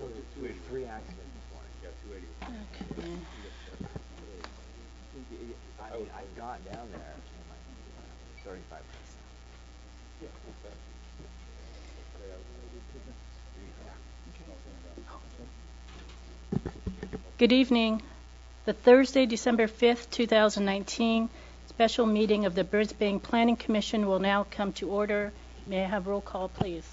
We had 3 accidents this morning. Yeah, 280. Okay. I got down there in like 35 minutes. Good evening. The Thursday, December 5th, 2019 special meeting of the Brisbane Planning Commission will now come to order. May I have roll call, please?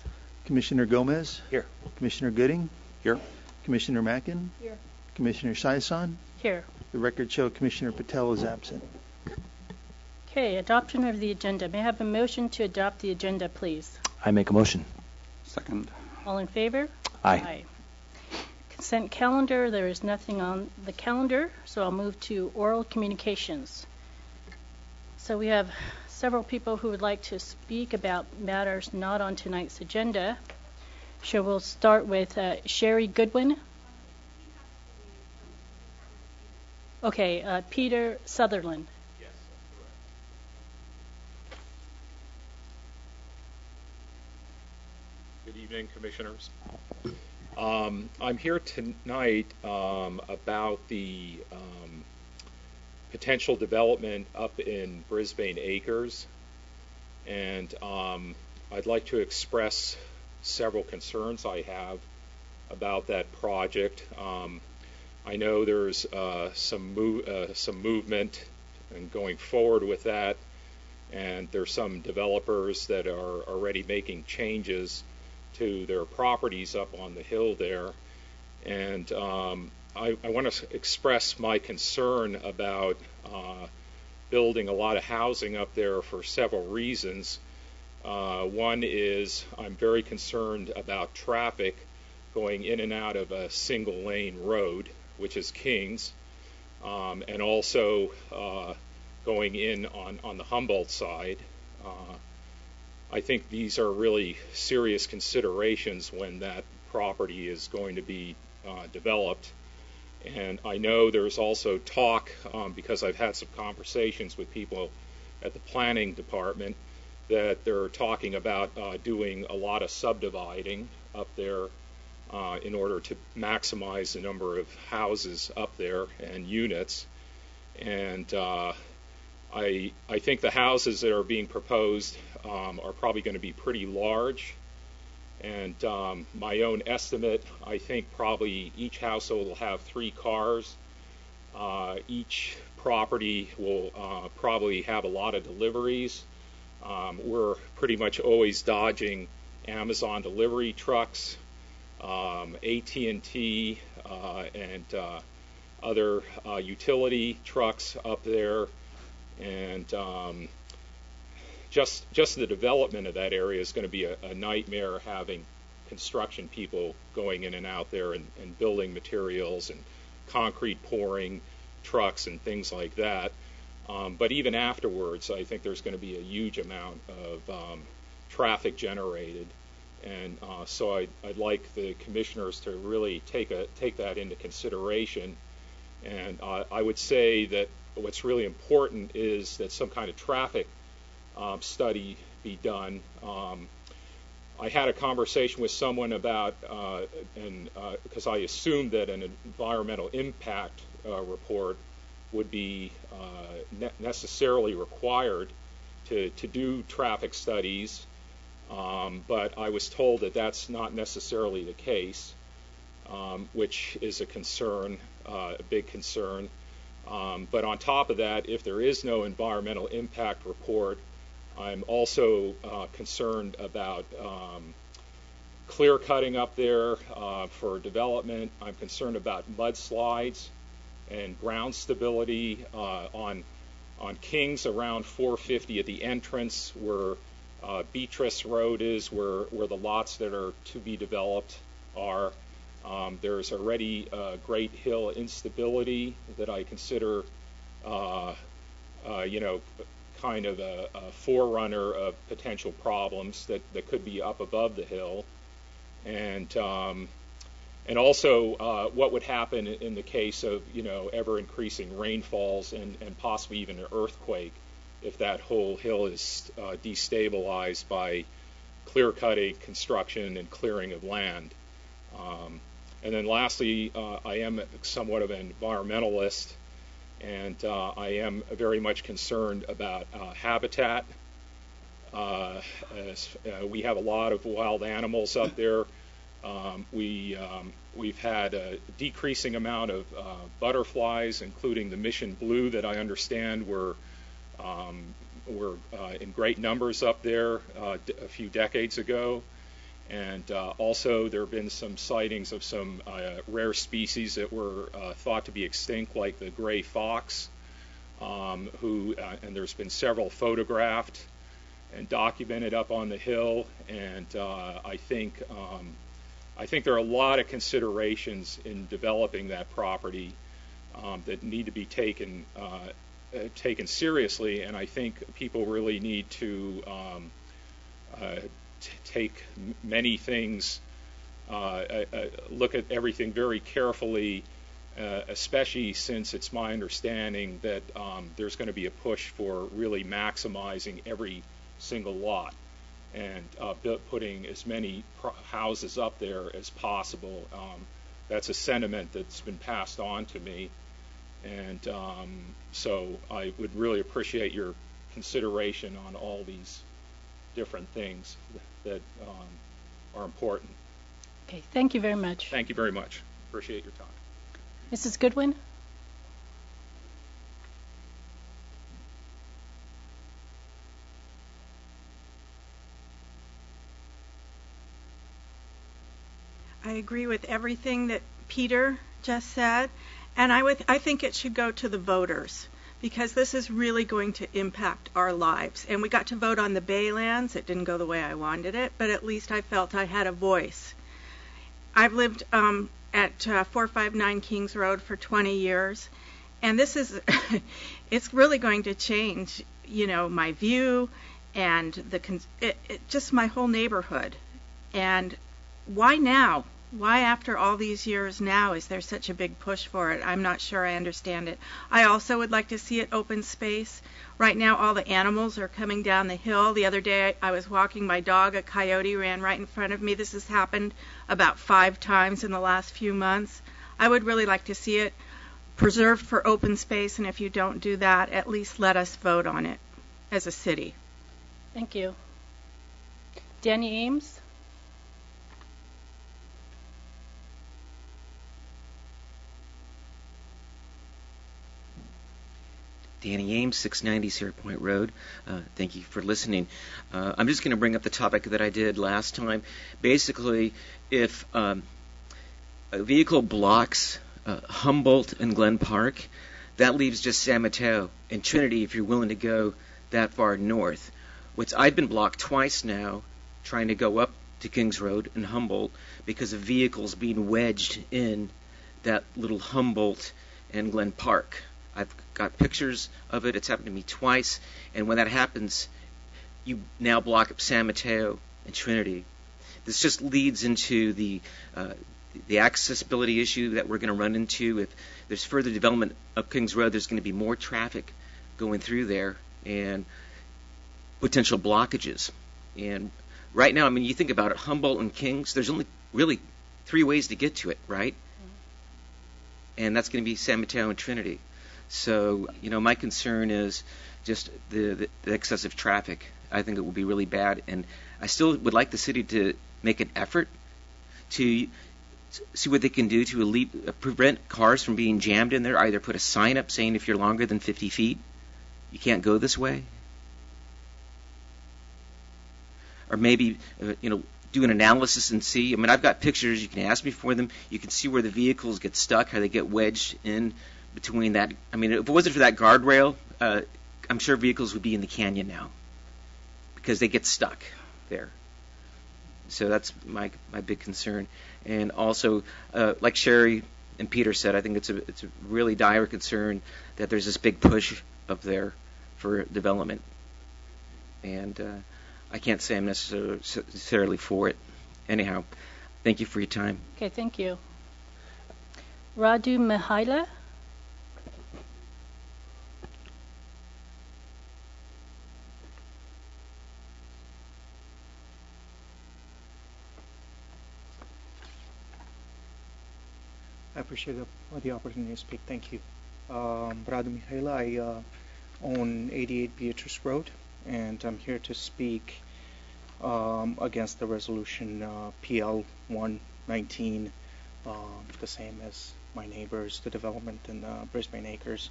Commissioner Gomez? Here. Commissioner Gooding? Here. Commissioner Mackin? Here. Commissioner Saison? Here. The record show Commissioner Patel is absent. Okay, adoption of the agenda. May I have a motion to adopt the agenda, please? I make a motion. Second. All in favor? Aye. Consent calendar. There is nothing on the calendar, so I'll move to oral communications. So we have several people who would like to speak about matters not on tonight's agenda. So we'll start with Sherry Goodwin. Okay, Peter Sutherland. Yes, that's correct. Good evening, Commissioners. I'm here tonight about the potential development up in Brisbane Acres, and I'd like to express several concerns I have about that project. I know there's some movement and going forward with that, and there's some developers that are already making changes to their properties up on the hill there, and I want to express my concern about building a lot of housing up there for several reasons. One is I'm very concerned about traffic going in and out of a single lane road, which is King's, and also going in on the Humboldt side. I think these are really serious considerations when that property is going to be developed. And I know there's also talk, because I've had some conversations with people at the planning department, that they're talking about doing a lot of subdividing up there in order to maximize the number of houses up there and units. And I think the houses that are being proposed are probably going to be pretty large. And my own estimate, I think probably each household will have 3 cars. Each property will probably have a lot of deliveries. We're pretty much always dodging Amazon delivery trucks, AT&T, and other utility trucks up there. And just the development of that area is going to be a nightmare, having construction people going in and out there and building materials and concrete pouring trucks and things like that. But even afterwards, I think there's going to be a huge amount of traffic generated. And so I'd like the commissioners to really take that into consideration. And I would say that what's really important is that some kind of traffic study be done. I had a conversation with someone about, because I assumed that an environmental impact report would be necessarily required to do traffic studies, but I was told that that's not necessarily the case, which is a concern, a big concern. But on top of that, if there is no environmental impact report, I'm also concerned about clear cutting up there for development. I'm concerned about mudslides and ground stability on Kings around 450 at the entrance where Beatrice Road is, where the lots that are to be developed are. There's already great hill instability that I consider, kind of a forerunner of potential problems that could be up above the hill. And also what would happen in the case of, ever increasing rainfalls and possibly even an earthquake if that whole hill is destabilized by clear cutting, construction, and clearing of land. And then lastly, I am somewhat of an environmentalist, and I am very much concerned about habitat. We have a lot of wild animals up there. We've had a decreasing amount of butterflies, including the mission blue that I understand were in great numbers up there a few decades ago. And also there have been some sightings of some rare species that were thought to be extinct, like the gray fox, and there's been several photographed and documented up on the hill. And I think there are a lot of considerations in developing that property that need to be taken seriously, and I think people really need to take many things, look at everything very carefully, especially since it's my understanding that there's going to be a push for really maximizing every single lot and putting as many houses up there as possible. That's a sentiment that's been passed on to me, and so I would really appreciate your consideration on all these different things that are important. Okay, thank you very much. Thank you very much. Appreciate your time. Mrs. Goodwin? I agree with everything that Peter just said, and I think it should go to the voters, because this is really going to impact our lives. And we got to vote on the Baylands. It didn't go the way I wanted it, but at least I felt I had a voice. I've lived at 459 Kings Road for 20 years, and this is, it's really going to change, my view and just my whole neighborhood. And why now? Why after all these years now is there such a big push for it? I'm not sure I understand it. I also would like to see it open space. Right now all the animals are coming down the hill. The other day I was walking my dog, a coyote ran right in front of me. This has happened about 5 times in the last few months. I would really like to see it preserved for open space, and if you don't do that, at least let us vote on it as a city. Thank you. Deanna Aims? Deanna Aims, 690 Sierra Point Road. Thank you for listening. I'm just going to bring up the topic that I did last time. Basically, if a vehicle blocks Humboldt and Glen Park, that leaves just San Mateo and Trinity if you're willing to go that far north. I've been blocked twice now trying to go up to Kings Road and Humboldt because of vehicles being wedged in that little Humboldt and Glen Park. I've got pictures of it. It's happened to me twice. And when that happens, you now block up San Mateo and Trinity. This just leads into the accessibility issue that we're going to run into. If there's further development of Kings Road, there's going to be more traffic going through there and potential blockages. And right now, you think about it, Humboldt and Kings, there's only really 3 ways to get to it, right? And that's going to be San Mateo and Trinity. So, my concern is just the excessive traffic. I think it will be really bad, and I still would like the city to make an effort to see what they can do to prevent cars from being jammed in there. Either put a sign up saying if you're longer than 50 feet, you can't go this way. Or maybe, do an analysis and see. I've got pictures. You can ask me for them. You can see where the vehicles get stuck, how they get wedged in between that. If it wasn't for that guardrail, I'm sure vehicles would be in the canyon now because they get stuck there. So that's my big concern. And also, like Sherry and Peter said, I think it's a really dire concern that there's this big push up there for development. And I can't say I'm necessarily for it. Anyhow, thank you for your time. Okay, thank you. Radu Mahalo? I appreciate the opportunity to speak. Thank you. Radu Mihaela, I own 88 Beatrice Road, and I'm here to speak against the resolution PL 119, the same as my neighbors, the development in Brisbane Acres.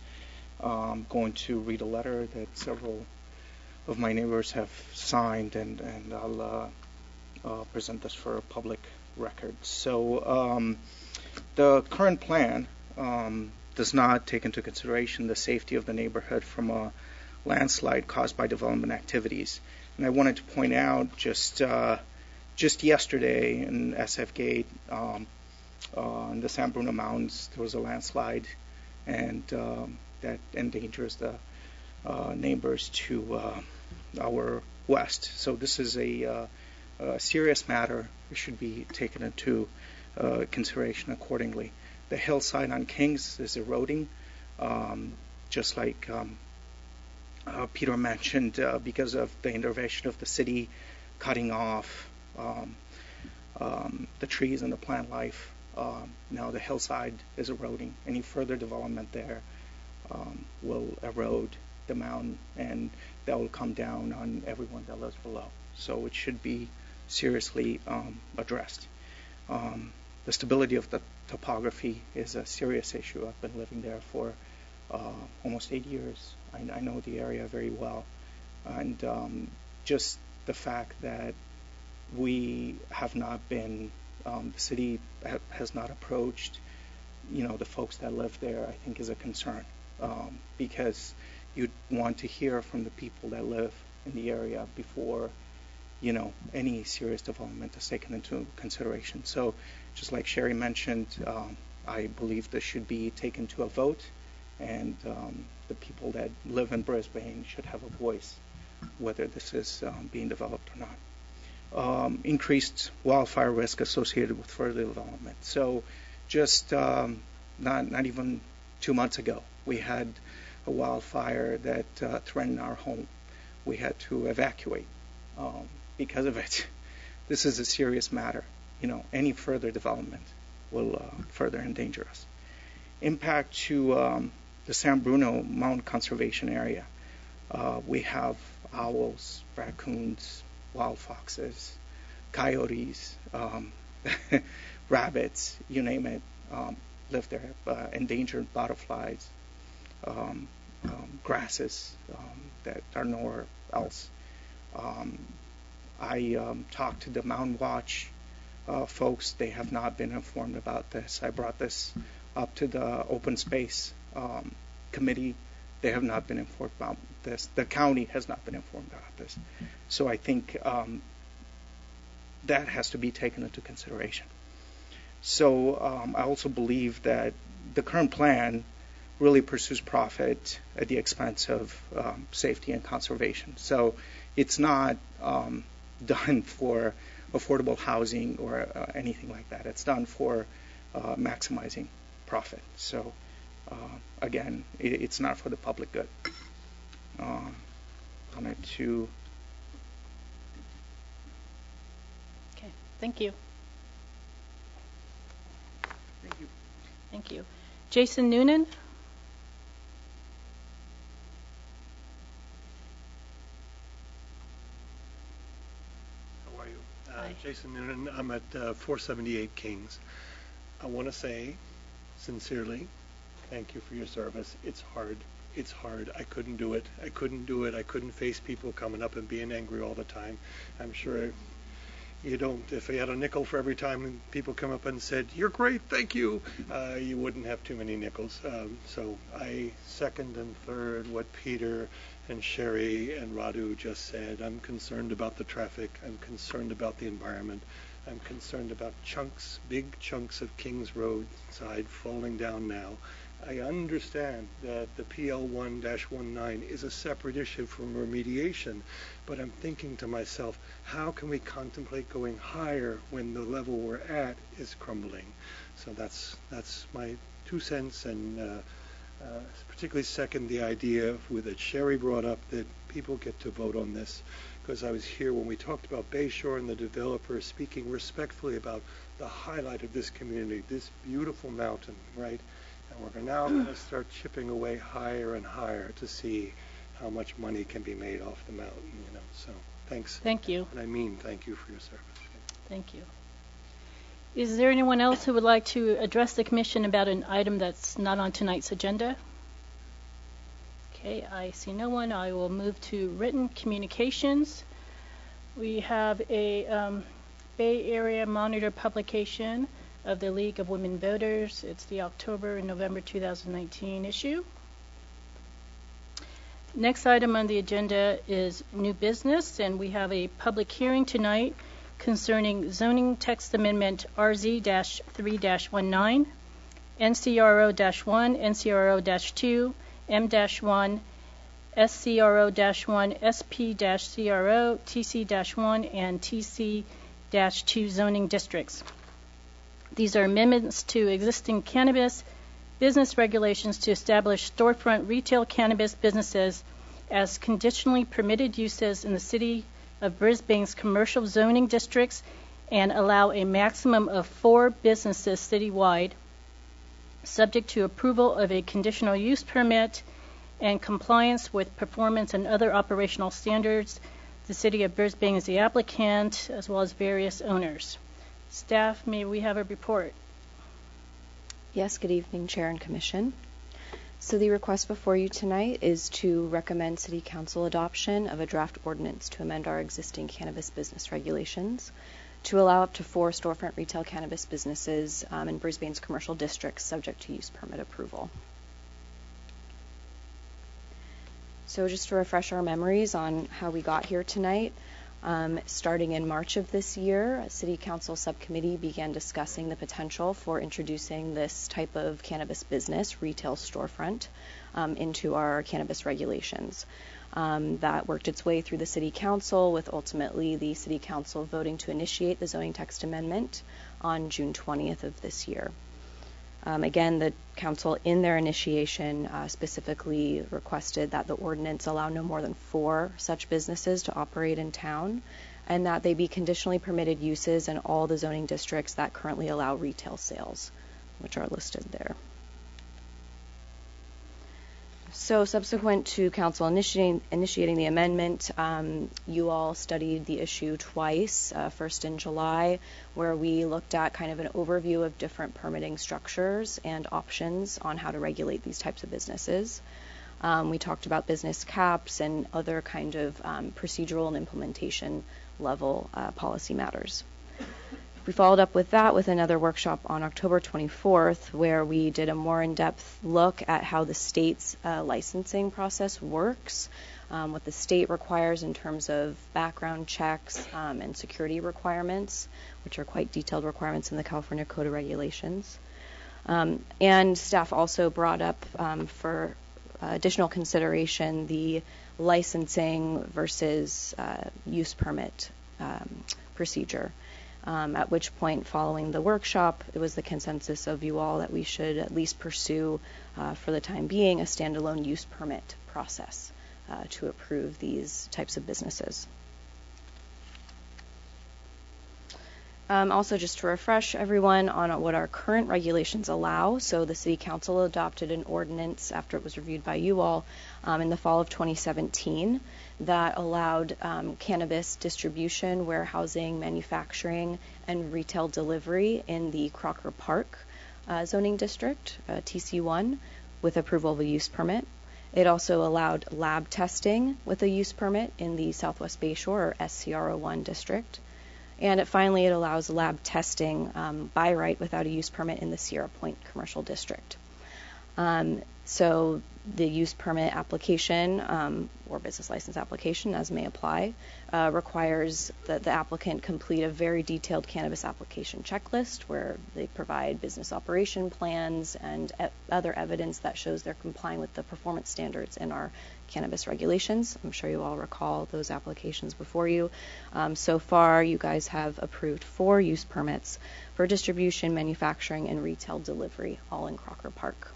I'm going to read a letter that several of my neighbors have signed, and I'll present this for a public record. So the current plan does not take into consideration the safety of the neighborhood from a landslide caused by development activities. And I wanted to point out just yesterday in SF Gate, in the San Bruno Mountains, there was a landslide, and that endangers the neighbors to our west. So this is a serious matter. It should be taken into consideration accordingly. The hillside on Kings is eroding, just like Peter mentioned, because of the intervention of the city cutting off the trees and the plant life. Now the hillside is eroding. Any further development there will erode the mountain, and that will come down on everyone that lives below. So it should be seriously addressed. The stability of the topography is a serious issue. I've been living there for almost 8 years. I know the area very well, and just the fact that we have not been, the city has not approached, the folks that live there, I think is a concern, because you'd want to hear from the people that live in the area before, any serious development is taken into consideration. So, just like Sherry mentioned, I believe this should be taken to a vote, and the people that live in Brisbane should have a voice whether this is being developed or not. Increased wildfire risk associated with further development. So just not even 2 months ago, we had a wildfire that threatened our home. We had to evacuate because of it. This is a serious matter. Any further development will further endanger us. Impact to the San Bruno Mountain Conservation Area. We have owls, raccoons, wild foxes, coyotes, rabbits, you name it, live there. Endangered butterflies, grasses that are nowhere else. I talked to the Mountain Watch folks. They have not been informed about this. I brought this up to the Open Space Committee. They have not been informed about this. The county has not been informed about this. So I think that has to be taken into consideration. So I also believe that the current plan really pursues profit at the expense of safety and conservation. So it's not done for affordable housing or anything like that. It's done for maximizing profit. So again, it's not for the public good. Wanted to. Okay, thank you. Thank you. Thank you. Jason Noonan? How are you? Hi. Jason Noonan. I'm at 478 Kings. I want to say, sincerely, thank you for your service. It's hard. It's hard. I couldn't do it. I couldn't face people coming up and being angry all the time. I'm sure you don't. If you had a nickel for every time people come up and said, "You're great, thank you," you wouldn't have too many nickels. So I second and third what Peter and Sherry and Radu just said. I'm concerned about the traffic. I'm concerned about the environment. I'm concerned about big chunks of Kings Road side falling down now. I understand that the PL1-19 is a separate issue from remediation, but I'm thinking to myself, how can we contemplate going higher when the level we're at is crumbling? So that's my 2 cents, and particularly second the idea that Sherry brought up that people get to vote on this, because I was here when we talked about Bayshore and the developer speaking respectfully about the highlight of this community, this beautiful mountain, right? And we're now going to start chipping away higher and higher to see how much money can be made off the mountain, So thanks. Thank you. And I mean thank you for your service. Thank you. Is there anyone else who would like to address the commission about an item that's not on tonight's agenda? Okay, I see no one. I will move to written communications. We have a Bay Area Monitor publication of the League of Women Voters. It's the October and November 2019 issue. Next item on the agenda is new business, and we have a public hearing tonight concerning zoning text amendment RZ-3-19, NCRO-1, NCRO-2, M-1, SCRO-1, SP-CRO, TC-1, and TC-2 zoning districts. These are amendments to existing cannabis business regulations to establish storefront retail cannabis businesses as conditionally permitted uses in the City of Brisbane's commercial zoning districts and allow a maximum of 4 businesses citywide, subject to approval of a conditional use permit and compliance with performance and other operational standards. The City of Brisbane is the applicant, as well as various owners. Staff, may we have a report? Yes, good evening, Chair and Commission. So the request before you tonight is to recommend City Council adoption of a draft ordinance to amend our existing cannabis business regulations to allow up to 4 storefront retail cannabis businesses in Brisbane's commercial districts subject to use permit approval. So just to refresh our memories on how we got here tonight, starting in March of this year, a City Council subcommittee began discussing the potential for introducing this type of cannabis business, retail storefront, into our cannabis regulations. That worked its way through the City Council, with ultimately the City Council voting to initiate the zoning text amendment on June 20th of this year. Again, the Council in their initiation specifically requested that the ordinance allow no more than 4 such businesses to operate in town, and that they be conditionally permitted uses in all the zoning districts that currently allow retail sales, which are listed there. So subsequent to Council initiating the amendment, you all studied the issue twice, first in July, where we looked at kind of an overview of different permitting structures and options on how to regulate these types of businesses. We talked about business caps and other kind of procedural and implementation level policy matters. We followed up with that with another workshop on October 24th, where we did a more in-depth look at how the state's licensing process works, what the state requires in terms of background checks and security requirements, which are quite detailed requirements in the California Code of Regulations. And staff also brought up for additional consideration the licensing versus use permit procedure. At which point, following the workshop, it was the consensus of you all that we should at least pursue, for the time being, a standalone use permit process to approve these types of businesses. Also, just to refresh everyone on what our current regulations allow, so the City Council adopted an ordinance after it was reviewed by you all in the fall of 2017 that allowed cannabis distribution, warehousing, manufacturing, and retail delivery in the Crocker Park zoning district, TC1, with approval of a use permit. It also allowed lab testing with a use permit in the Southwest Bayshore, or SCRO1 district. And it allows lab testing by right without a use permit in the Sierra Point Commercial District. So the use permit application or business license application, as may apply, requires that the applicant complete a very detailed cannabis application checklist where they provide business operation plans and other evidence that shows they're complying with the performance standards in our cannabis regulations. I'm sure you all recall those applications before you. So far, you guys have approved 4 use permits for distribution, manufacturing, and retail delivery, all in Crocker Park.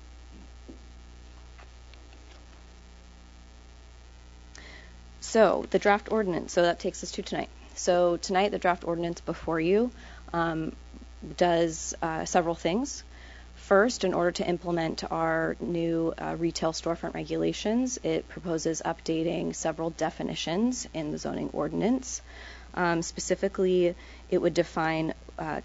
So the draft ordinance, so that takes us to tonight. So tonight, the draft ordinance before you does several things. First, in order to implement our new retail storefront regulations, it proposes updating several definitions in the zoning ordinance. Specifically, it would define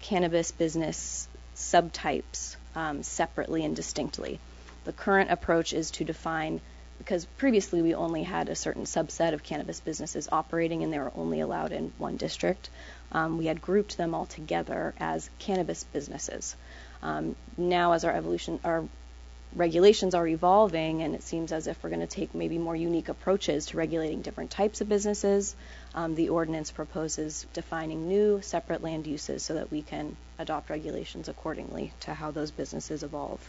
cannabis business subtypes separately and distinctly. The current approach is to define, because previously we only had a certain subset of cannabis businesses operating and they were only allowed in one district. We had grouped them all together as cannabis businesses. Now, as our regulations are evolving, and it seems as if we're going to take maybe more unique approaches to regulating different types of businesses, the ordinance proposes defining new separate land uses so that we can adopt regulations accordingly to how those businesses evolve.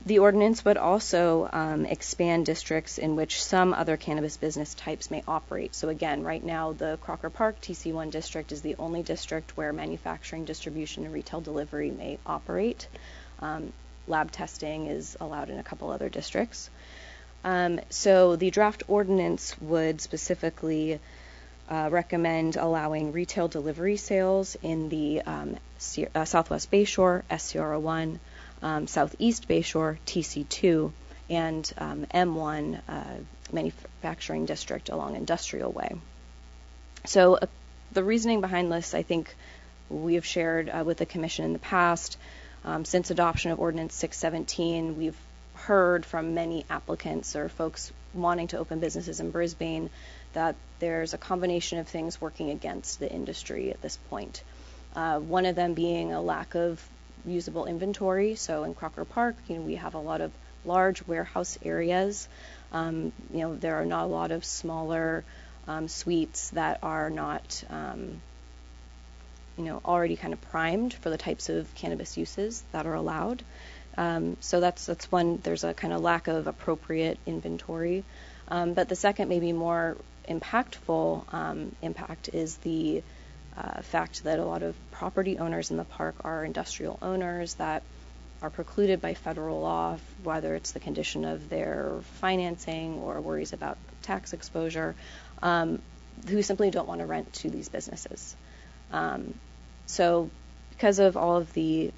The ordinance would also expand districts in which some other cannabis business types may operate. So again, right now the Crocker Park TC1 district is the only district where manufacturing, distribution, and retail delivery may operate. Lab testing is allowed in a couple other districts. So the draft ordinance would specifically recommend allowing retail delivery sales in the Southwest Bayshore, SCR01, Southeast Bayshore, TC2, and M1 manufacturing district along Industrial Way. So the reasoning behind this, I think we have shared with the Commission in the past. Since adoption of Ordinance 617, we've heard from many applicants or folks wanting to open businesses in Brisbane that there's a combination of things working against the industry at this point. One of them being a lack of usable inventory. So in Crocker Park, we have a lot of large warehouse areas. There are not a lot of smaller suites that are not, already kind of primed for the types of cannabis uses that are allowed. So that's one. There's a kind of lack of appropriate inventory. But the second, maybe more impactful impact is the fact that a lot of property owners in the park are industrial owners that are precluded by federal law, whether it's the condition of their financing or worries about tax exposure, who simply don't want to rent to these businesses. So because of all of the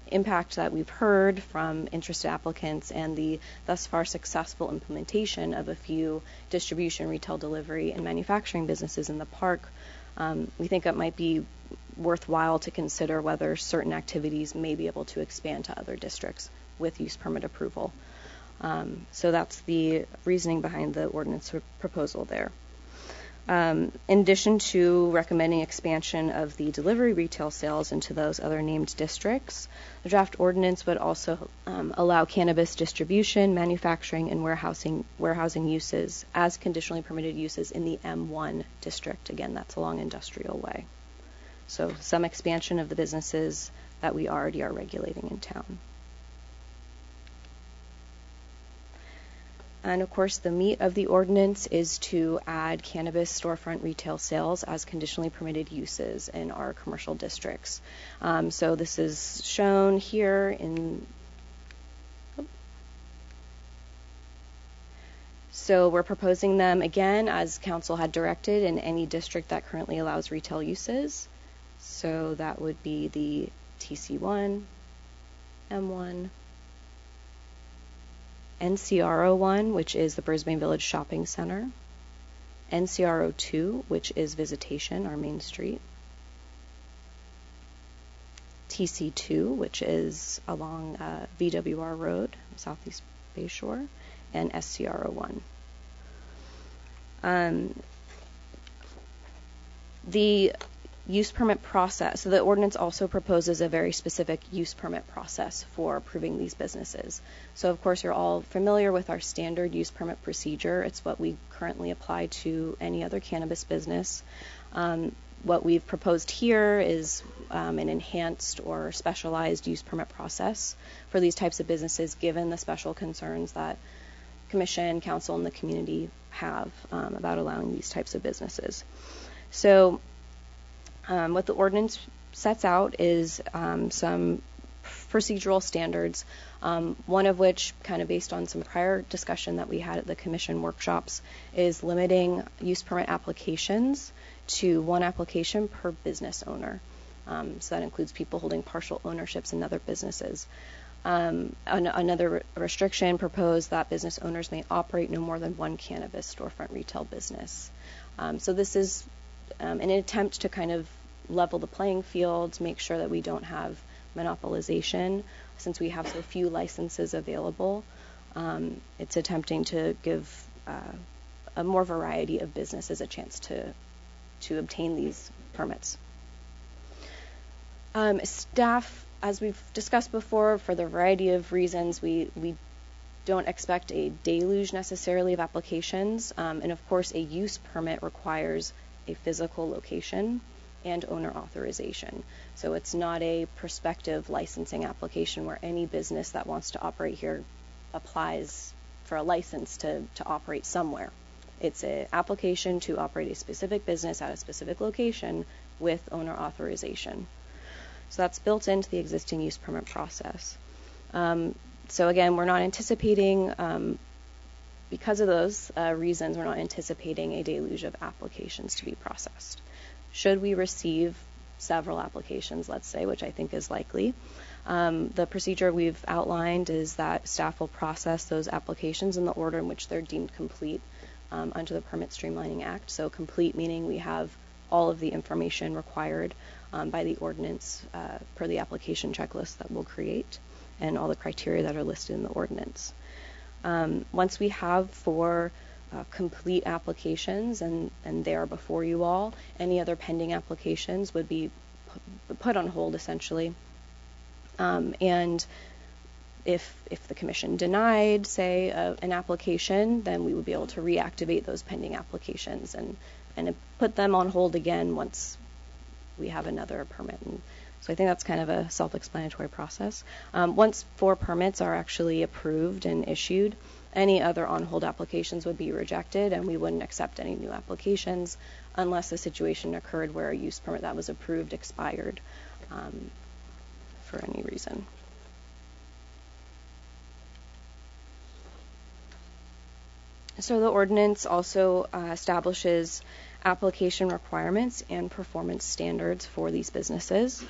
impact that we've heard from interested applicants and the thus far successful implementation of a few distribution, retail delivery, and manufacturing businesses in the park, we think it might be worthwhile to consider whether certain activities may be able to expand to other districts with use permit approval. So that's the reasoning behind the ordinance proposal there. In addition to recommending expansion of the delivery retail sales into those other named districts, the draft ordinance would also allow cannabis distribution, manufacturing, and warehousing uses as conditionally permitted uses in the M1 district. Again, that's along Industrial Way. So some expansion of the businesses that we already are regulating in town. And of course, the meat of the ordinance is to add cannabis storefront retail sales as conditionally permitted uses in our commercial districts. So this is shown here in. So we're proposing them again as council had directed in any district that currently allows retail uses. So that would be the TC1, M1, NCR01, which is the Brisbane Village Shopping Center, NCR02, which is Visitation, our main street, TC2, which is along VWR Road, Southeast Bayshore, and SCR01. The use permit process. So the ordinance also proposes a very specific use permit process for approving these businesses. So of course you're all familiar with our standard use permit procedure. It's what we currently apply to any other cannabis business. What we've proposed here is an enhanced or specialized use permit process for these types of businesses, given the special concerns that Commission, Council, and the community have about allowing these types of businesses. So what the ordinance sets out is some procedural standards, one of which, kind of based on some prior discussion that we had at the Commission workshops, is limiting use permit applications to one application per business owner. So that includes people holding partial ownerships in other businesses. Another restriction proposed that business owners may operate no more than one cannabis storefront retail business. So this is an attempt to kind of level the playing field, make sure that we don't have monopolization. Since we have so few licenses available, it's attempting to give a more variety of businesses a chance to obtain these permits. Staff, as we've discussed before, for the variety of reasons, we don't expect a deluge necessarily of applications, and of course a use permit requires a physical location and owner authorization. So it's not a prospective licensing application where any business that wants to operate here applies for a license to operate somewhere. It's an application to operate a specific business at a specific location with owner authorization. So that's built into the existing use permit process. So again, we're not anticipating, because of those reasons, we're not anticipating a deluge of applications to be processed. Should we receive several applications, let's say, which I think is likely, the procedure we've outlined is that staff will process those applications in the order in which they're deemed complete under the Permit Streamlining Act. So complete meaning we have all of the information required by the ordinance per the application checklist that we'll create and all the criteria that are listed in the ordinance. Once we have 4 complete applications and they are before you all, any other pending applications would be put on hold essentially. And if the commission denied, say, an application, then we would be able to reactivate those pending applications and put them on hold again once we have another permit. And so I think that's kind of a self-explanatory process. Once 4 permits are actually approved and issued, any other on-hold applications would be rejected, and we wouldn't accept any new applications unless a situation occurred where a use permit that was approved expired for any reason. So the ordinance also establishes application requirements and performance standards for these businesses.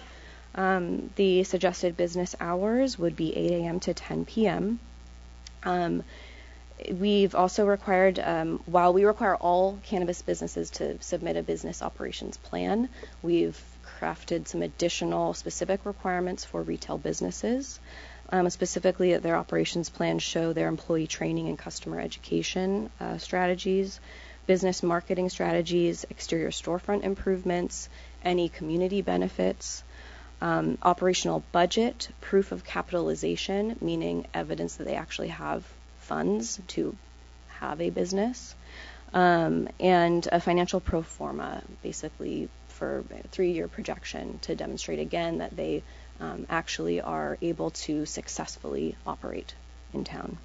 The suggested business hours would be 8 a.m. to 10 p.m. We've also required, while we require all cannabis businesses to submit a business operations plan, we've crafted some additional specific requirements for retail businesses. Specifically, their operations plans show their employee training and customer education strategies, business marketing strategies, exterior storefront improvements, any community benefits, operational budget, proof of capitalization, meaning evidence that they actually have funds to have a business, and a financial pro forma, basically for a 3-year projection to demonstrate again that they actually are able to successfully operate in town.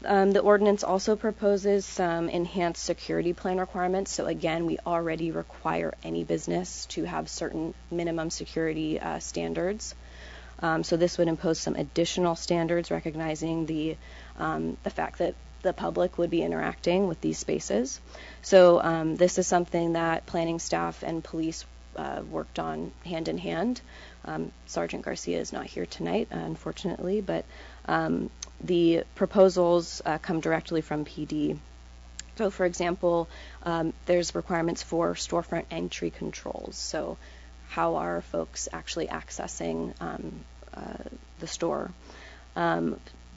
The ordinance also proposes some enhanced security plan requirements. So again, we already require any business to have certain minimum security standards. So this would impose some additional standards, recognizing the fact that the public would be interacting with these spaces. So this is something that planning staff and police worked on hand in hand. Sergeant Garcia is not here tonight, unfortunately, but the proposals come directly from PD. So, for example, there's requirements for storefront entry controls. So how are folks actually accessing the store?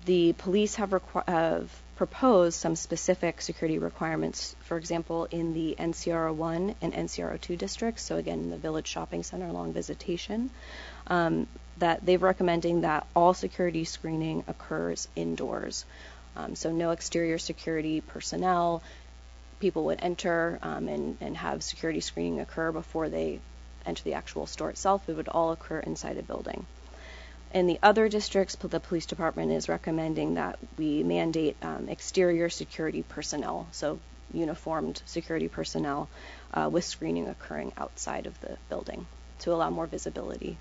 The police have proposed some specific security requirements, for example, in the NCR1 and NCR2 districts, so again, in the Village Shopping Center along Visitation, that they're recommending that all security screening occurs indoors. So no exterior security personnel. People would enter and have security screening occur before they enter the actual store itself. It would all occur inside the building. In the other districts, the police department is recommending that we mandate exterior security personnel, so uniformed security personnel with screening occurring outside of the building to allow more visibility.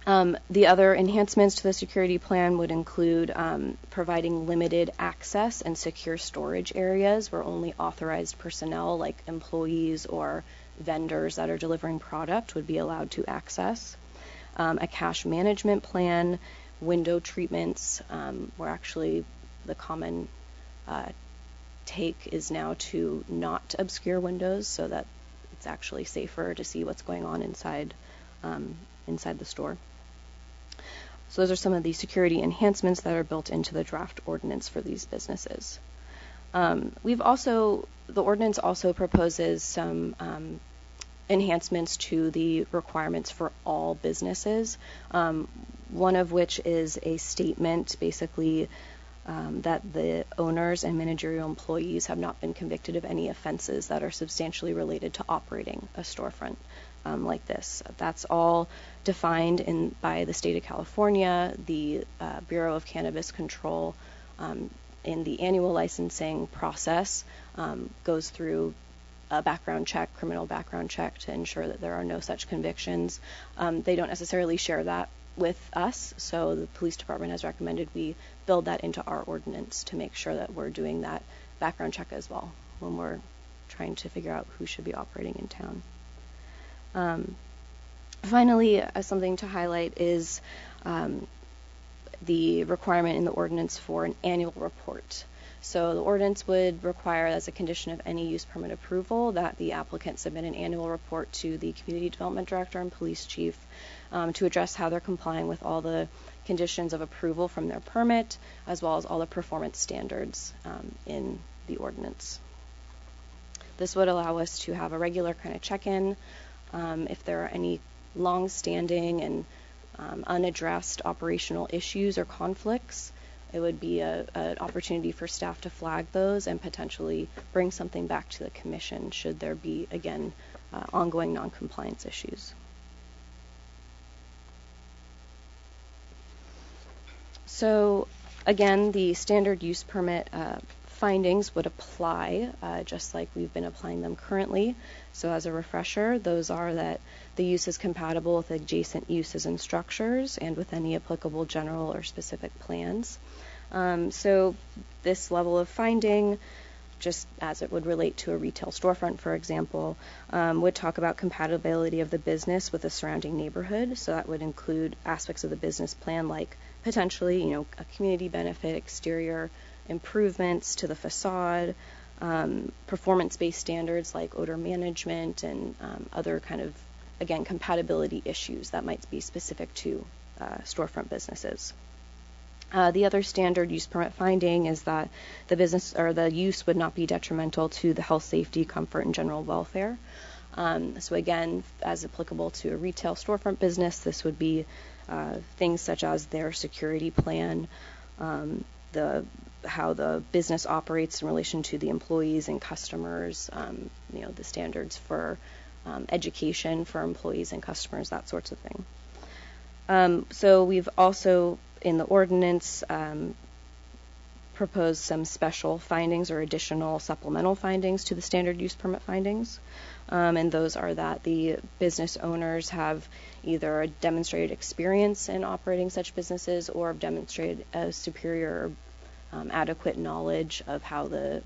The other enhancements to the security plan would include providing limited access and secure storage areas where only authorized personnel like employees or vendors that are delivering product would be allowed to access. A cash management plan, window treatments, where actually the common take is now to not obscure windows so that it's actually safer to see what's going on inside the store. So those are some of the security enhancements that are built into the draft ordinance for these businesses. The ordinance also proposes some enhancements to the requirements for all businesses, one of which is a statement basically that the owners and managerial employees have not been convicted of any offenses that are substantially related to operating a storefront like this. That's all defined by the state of California. The Bureau of Cannabis Control in the annual licensing process goes through a criminal background check to ensure that there are no such convictions. They don't necessarily share that with us, so the police department has recommended we build that into our ordinance to make sure that we're doing that background check as well when we're trying to figure out who should be operating in town. Finally, something to highlight is the requirement in the ordinance for an annual report. So the ordinance would require, as a condition of any use permit approval, that the applicant submit an annual report to the community development director and police chief to address how they're complying with all the conditions of approval from their permit, as well as all the performance standards in the ordinance. This would allow us to have a regular kind of check-in if there are any long-standing and unaddressed operational issues or conflicts. It would be an opportunity for staff to flag those and potentially bring something back to the commission should there be, again, ongoing non-compliance issues. So, again, the standard use permit findings would apply just like we've been applying them currently. So as a refresher, those are that the use is compatible with adjacent uses and structures and with any applicable general or specific plans. So this level of finding, just as it would relate to a retail storefront, for example, would talk about compatibility of the business with the surrounding neighborhood. So that would include aspects of the business plan like potentially, a community benefit, exterior improvements to the facade, performance-based standards like odor management and other kind of, again, compatibility issues that might be specific to storefront businesses. The other standard use permit finding is that the business or the use would not be detrimental to the health, safety, comfort, and general welfare. So again, as applicable to a retail storefront business, this would be things such as their security plan, how the business operates in relation to the employees and customers, the standards for education for employees and customers, that sorts of thing. So we've also, in the ordinance, proposed some special findings or additional supplemental findings to the standard use permit findings. And those are that the business owners have either a demonstrated experience in operating such businesses or have demonstrated a superior adequate knowledge of how the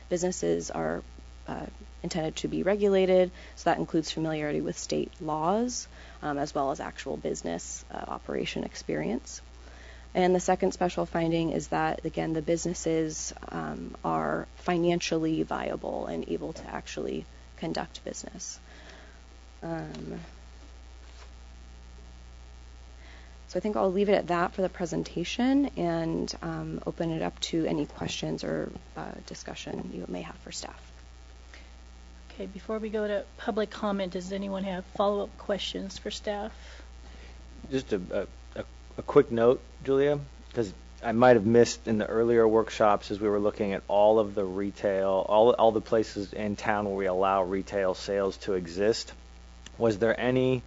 businesses are intended to be regulated. So that includes familiarity with state laws as well as actual business operation experience. And the second special finding is that, again, the businesses are financially viable and able to actually conduct business. So I think I'll leave it at that for the presentation and open it up to any questions or discussion you may have for staff. Okay, before we go to public comment, does anyone have follow-up questions for staff? Just a quick note, Julia, because I might have missed in the earlier workshops as we were looking at all of the retail, all the places in town where we allow retail sales to exist. Was there any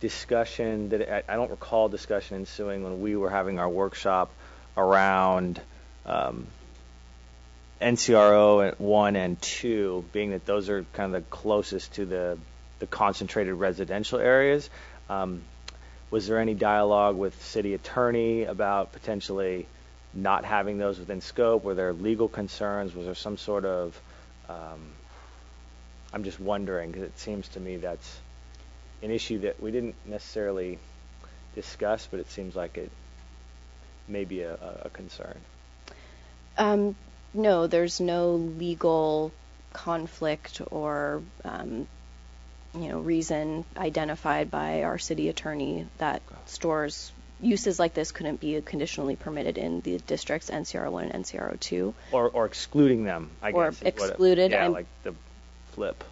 discussion that I don't recall discussion ensuing when we were having our workshop around NCRO 1 and 2, being that those are kind of the closest to the concentrated residential areas? Was there any dialogue with city attorney about potentially not having those within scope? Were there legal concerns? Was there some sort of I'm just wondering, because it seems to me that's an issue that we didn't necessarily discuss, but it seems like it may be a concern. No, there's no legal conflict or reason identified by our city attorney that stores uses like this couldn't be conditionally permitted in the districts NCR1 and NCR2. Or excluding them, I guess. Or excluded. Like the flip.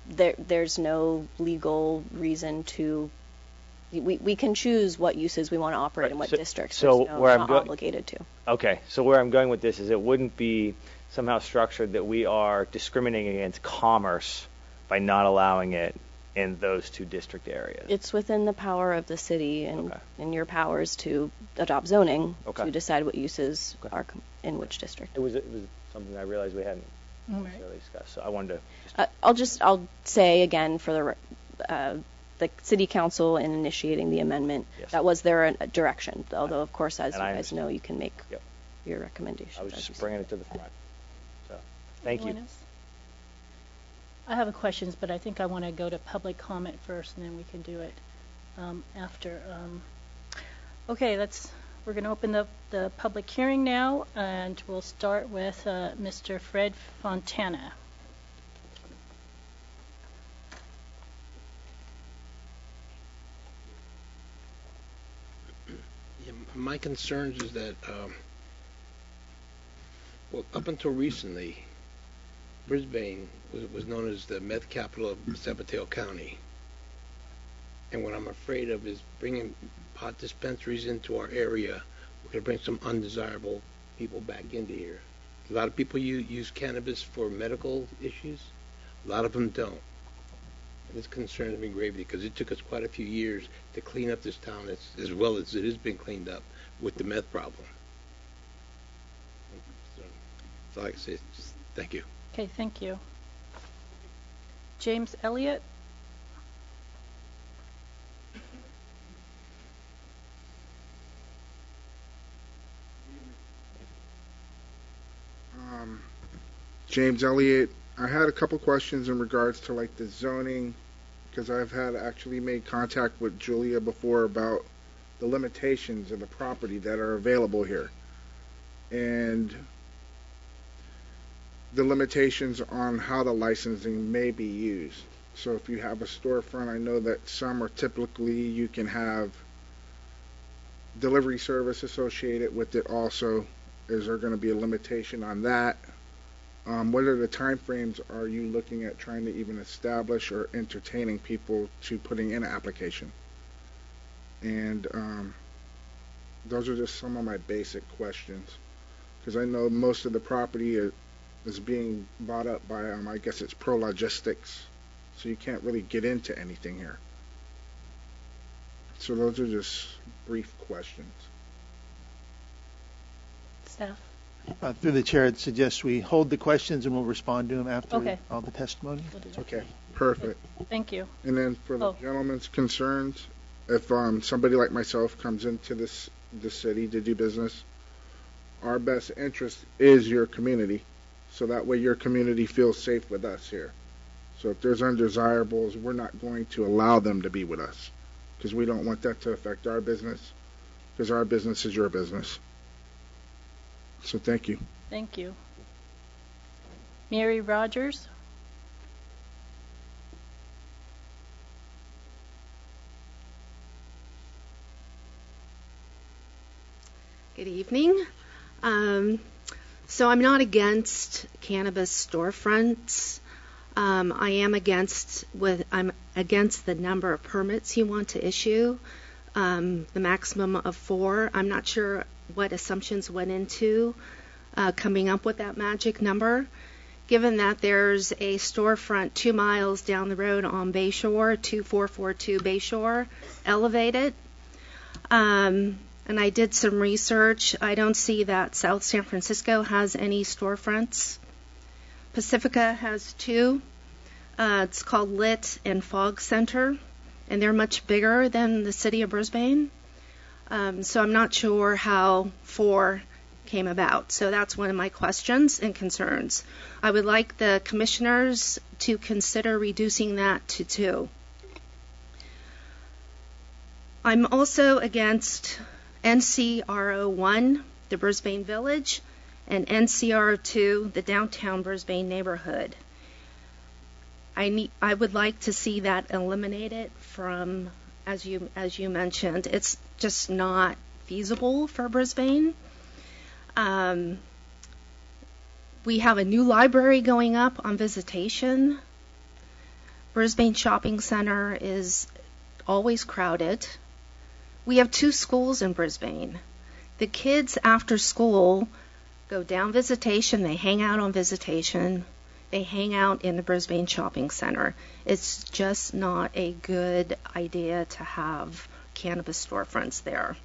There's no legal reason to. We can choose what uses we want to operate in what districts. So we're not obligated to. Okay, so where I'm going with this is it wouldn't be somehow structured that we are discriminating against commerce by not allowing it in those two district areas. It's within the power of the city and your powers to adopt zoning to decide what uses are in which district. It was something I realized we hadn't necessarily discussed, so I wanted to. I'll say again for the city council in initiating the amendment, that was their direction. Although of course, as you guys know, you can make your recommendations. I was just bringing it to the front. So thank you. I have questions, but I think I want to go to public comment first, and then we can do it after. Okay, we're going to open the public hearing now, and we'll start with Mr. Fred Fontana. My concerns is that, up until recently, Brisbane was known as the meth capital of San Mateo County. And what I'm afraid of is bringing pot dispensaries into our area. We're going to bring some undesirable people back into here. A lot of people use cannabis for medical issues. A lot of them don't. And this concerns me greatly because it took us quite a few years to clean up this town as well as it has been cleaned up with the meth problem. So that's all I can say. Just thank you. Okay, thank you. James Elliott. James Elliott. I had a couple questions in regards to like the zoning, because I've had actually made contact with Julia before about the limitations of the property that are available here. And the limitations on how the licensing may be used. So if you have a storefront, I know that some are typically you can have delivery service associated with it also. Is there going to be a limitation on that? What are the time frames are you looking at trying to even establish or entertaining people to putting in an application? And those are just some of my basic questions, because I know most of the property is being bought up by, I guess it's Pro Logistics, so you can't really get into anything here. So those are just brief questions. Staff? Through the chair, I'd suggest we hold the questions and we'll respond to them after all the testimony. Okay, perfect. Thank you. And then for the gentleman's concerns, if somebody like myself comes into this city to do business, our best interest is your community. So that way your community feels safe with us here. So if there's undesirables, we're not going to allow them to be with us, because we don't want that to affect our business, because our business is your business. So thank you. Thank you. Mary Rogers. Good evening. So I'm not against cannabis storefronts. I'm against the number of permits you want to issue, the maximum of 4. I'm not sure what assumptions went into coming up with that magic number, given that there's a storefront 2 miles down the road on Bayshore, 2442 Bayshore, elevated. And I did some research. I don't see that South San Francisco has any storefronts. Pacifica has 2. It's called Lit and Fog Center, and they're much bigger than the city of Brisbane. So I'm not sure how 4 came about. So that's one of my questions and concerns. I would like the commissioners to consider reducing that to 2. I'm also against NCRO1, the Brisbane Village, and NCRO2, the downtown Brisbane neighborhood. I would like to see that eliminated from, as you mentioned, it's just not feasible for Brisbane. We have a new library going up on Visitation. Brisbane Shopping Center is always crowded. We have 2 schools in Brisbane. The kids after school go down Visitation, they hang out on Visitation, they hang out in the Brisbane Shopping Center. It's just not a good idea to have cannabis storefronts there.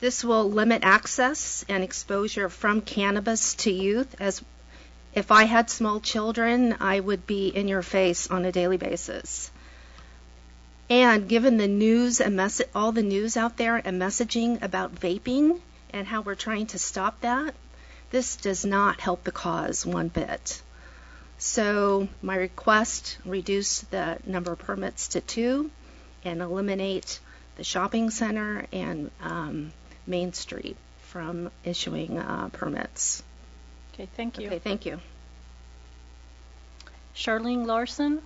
This will limit access and exposure from cannabis to youth. As if I had small children, I would be in your face on a daily basis. And given the news and all the news out there and messaging about vaping and how we're trying to stop that, this does not help the cause one bit. So my request, reduce the number of permits to 2 and eliminate the shopping center and Main Street from issuing permits. Okay, thank you. Okay, thank you. Charlene Larson.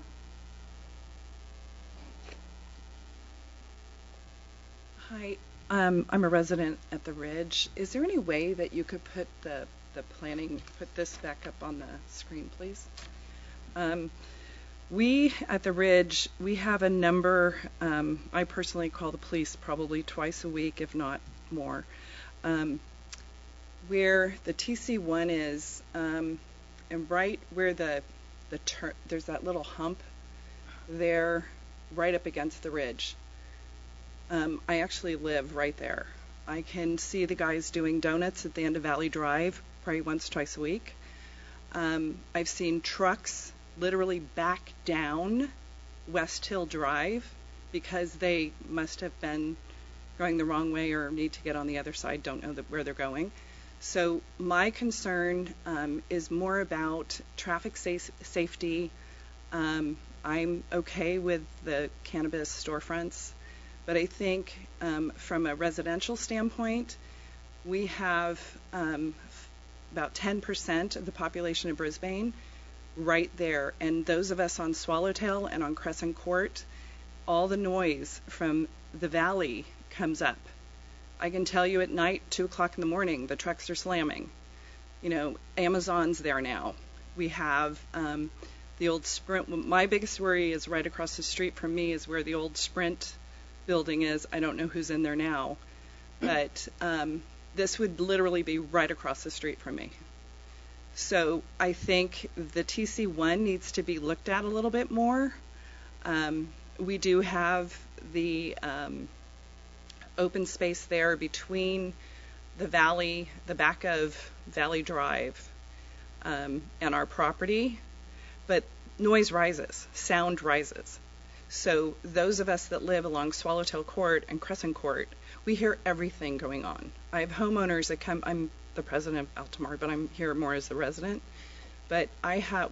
Hi, I'm a resident at the Ridge. Is there any way that you could put the planning, put this back up on the screen, please? We at the Ridge, we have a number, I personally call the police probably twice a week, if not more, where the TC1 is, and right where there's that little hump there, right up against the Ridge. I actually live right there. I can see the guys doing donuts at the end of Valley Drive probably once, twice a week. I've seen trucks literally back down West Hill Drive because they must have been going the wrong way or need to get on the other side, don't know where they're going. So my concern is more about traffic safety. I'm okay with the cannabis storefronts, but I think from a residential standpoint, we have about 10% of the population of Brisbane right there. And those of us on Swallowtail and on Crescent Court, all the noise from the valley comes up. I can tell you at night, 2 o'clock in the morning, the trucks are slamming. You know, Amazon's there now. We have the old Sprint. My biggest worry is right across the street from me is where the old Sprint building is. I don't know who's in there now, but this would literally be right across the street from me. So I think the TC1 needs to be looked at a little bit more. We do have the open space there between the valley, the back of Valley Drive, and our property, but noise rises, sound rises. So those of us that live along Swallowtail Court and Crescent Court, we hear everything going on. I have homeowners that come. I'm the president of Altamar, but I'm here more as the resident. But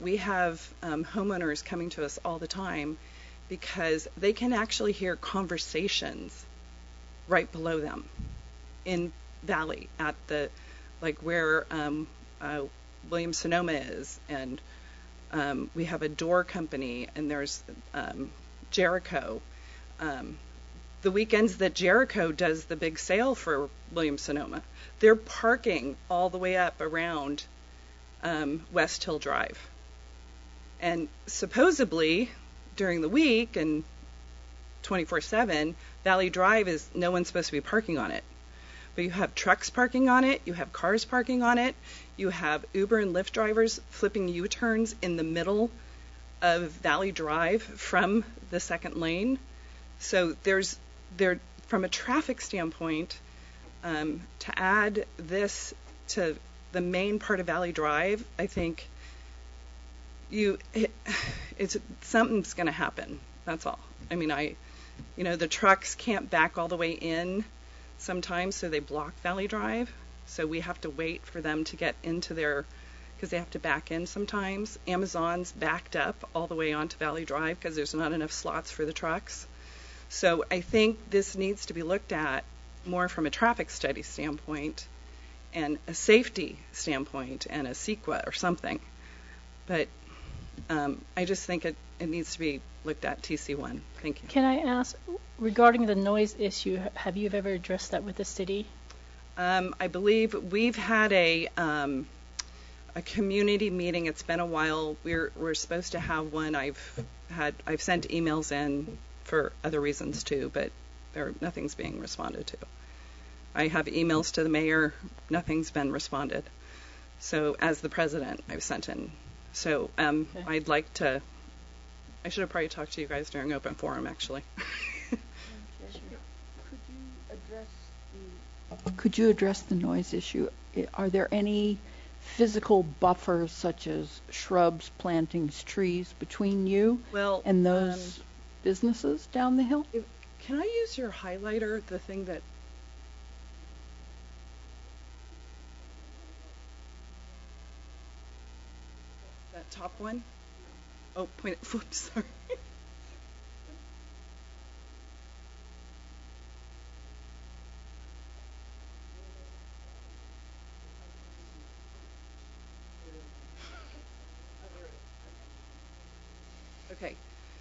we have homeowners coming to us all the time because they can actually hear conversations right below them in Valley at the, like where Williams-Sonoma is, and we have a door company, and there's Jericho. The weekends that Jericho does the big sale for Williams-Sonoma, they're parking all the way up around West Hill Drive. And supposedly during the week and 24/7, Valley Drive is no one's supposed to be parking on it. But you have trucks parking on it, you have cars parking on it, you have Uber and Lyft drivers flipping U-turns in the middle of Valley Drive from the second lane. So from a traffic standpoint, to add this to the main part of Valley Drive, I think something's going to happen. That's all. I mean, the trucks can't back all the way in. sometimes, so they block Valley Drive. So we have to wait for them to get into their, because they have to back in sometimes. Amazon's backed up all the way onto Valley Drive because there's not enough slots for the trucks. So I think this needs to be looked at more from a traffic study standpoint and a safety standpoint and a CEQA or something. But I just think it needs to be looked at TC1. Thank you. Can I ask, regarding the noise issue, have you ever addressed that with the city? I believe we've had a community meeting. It's been a while. We're supposed to have one. I've sent emails in for other reasons too, but nothing's being responded to. I have emails to the mayor. Nothing's been responded. So as the president, I've sent in. So okay. I'd like to. I should have probably talked to you guys during open forum, actually. Could you address the noise issue? Are there any physical buffers, such as shrubs, plantings, trees, between you and those businesses down the hill? Can I use your highlighter, the thing that... that top one? Oh, point it. Whoops, sorry. Okay,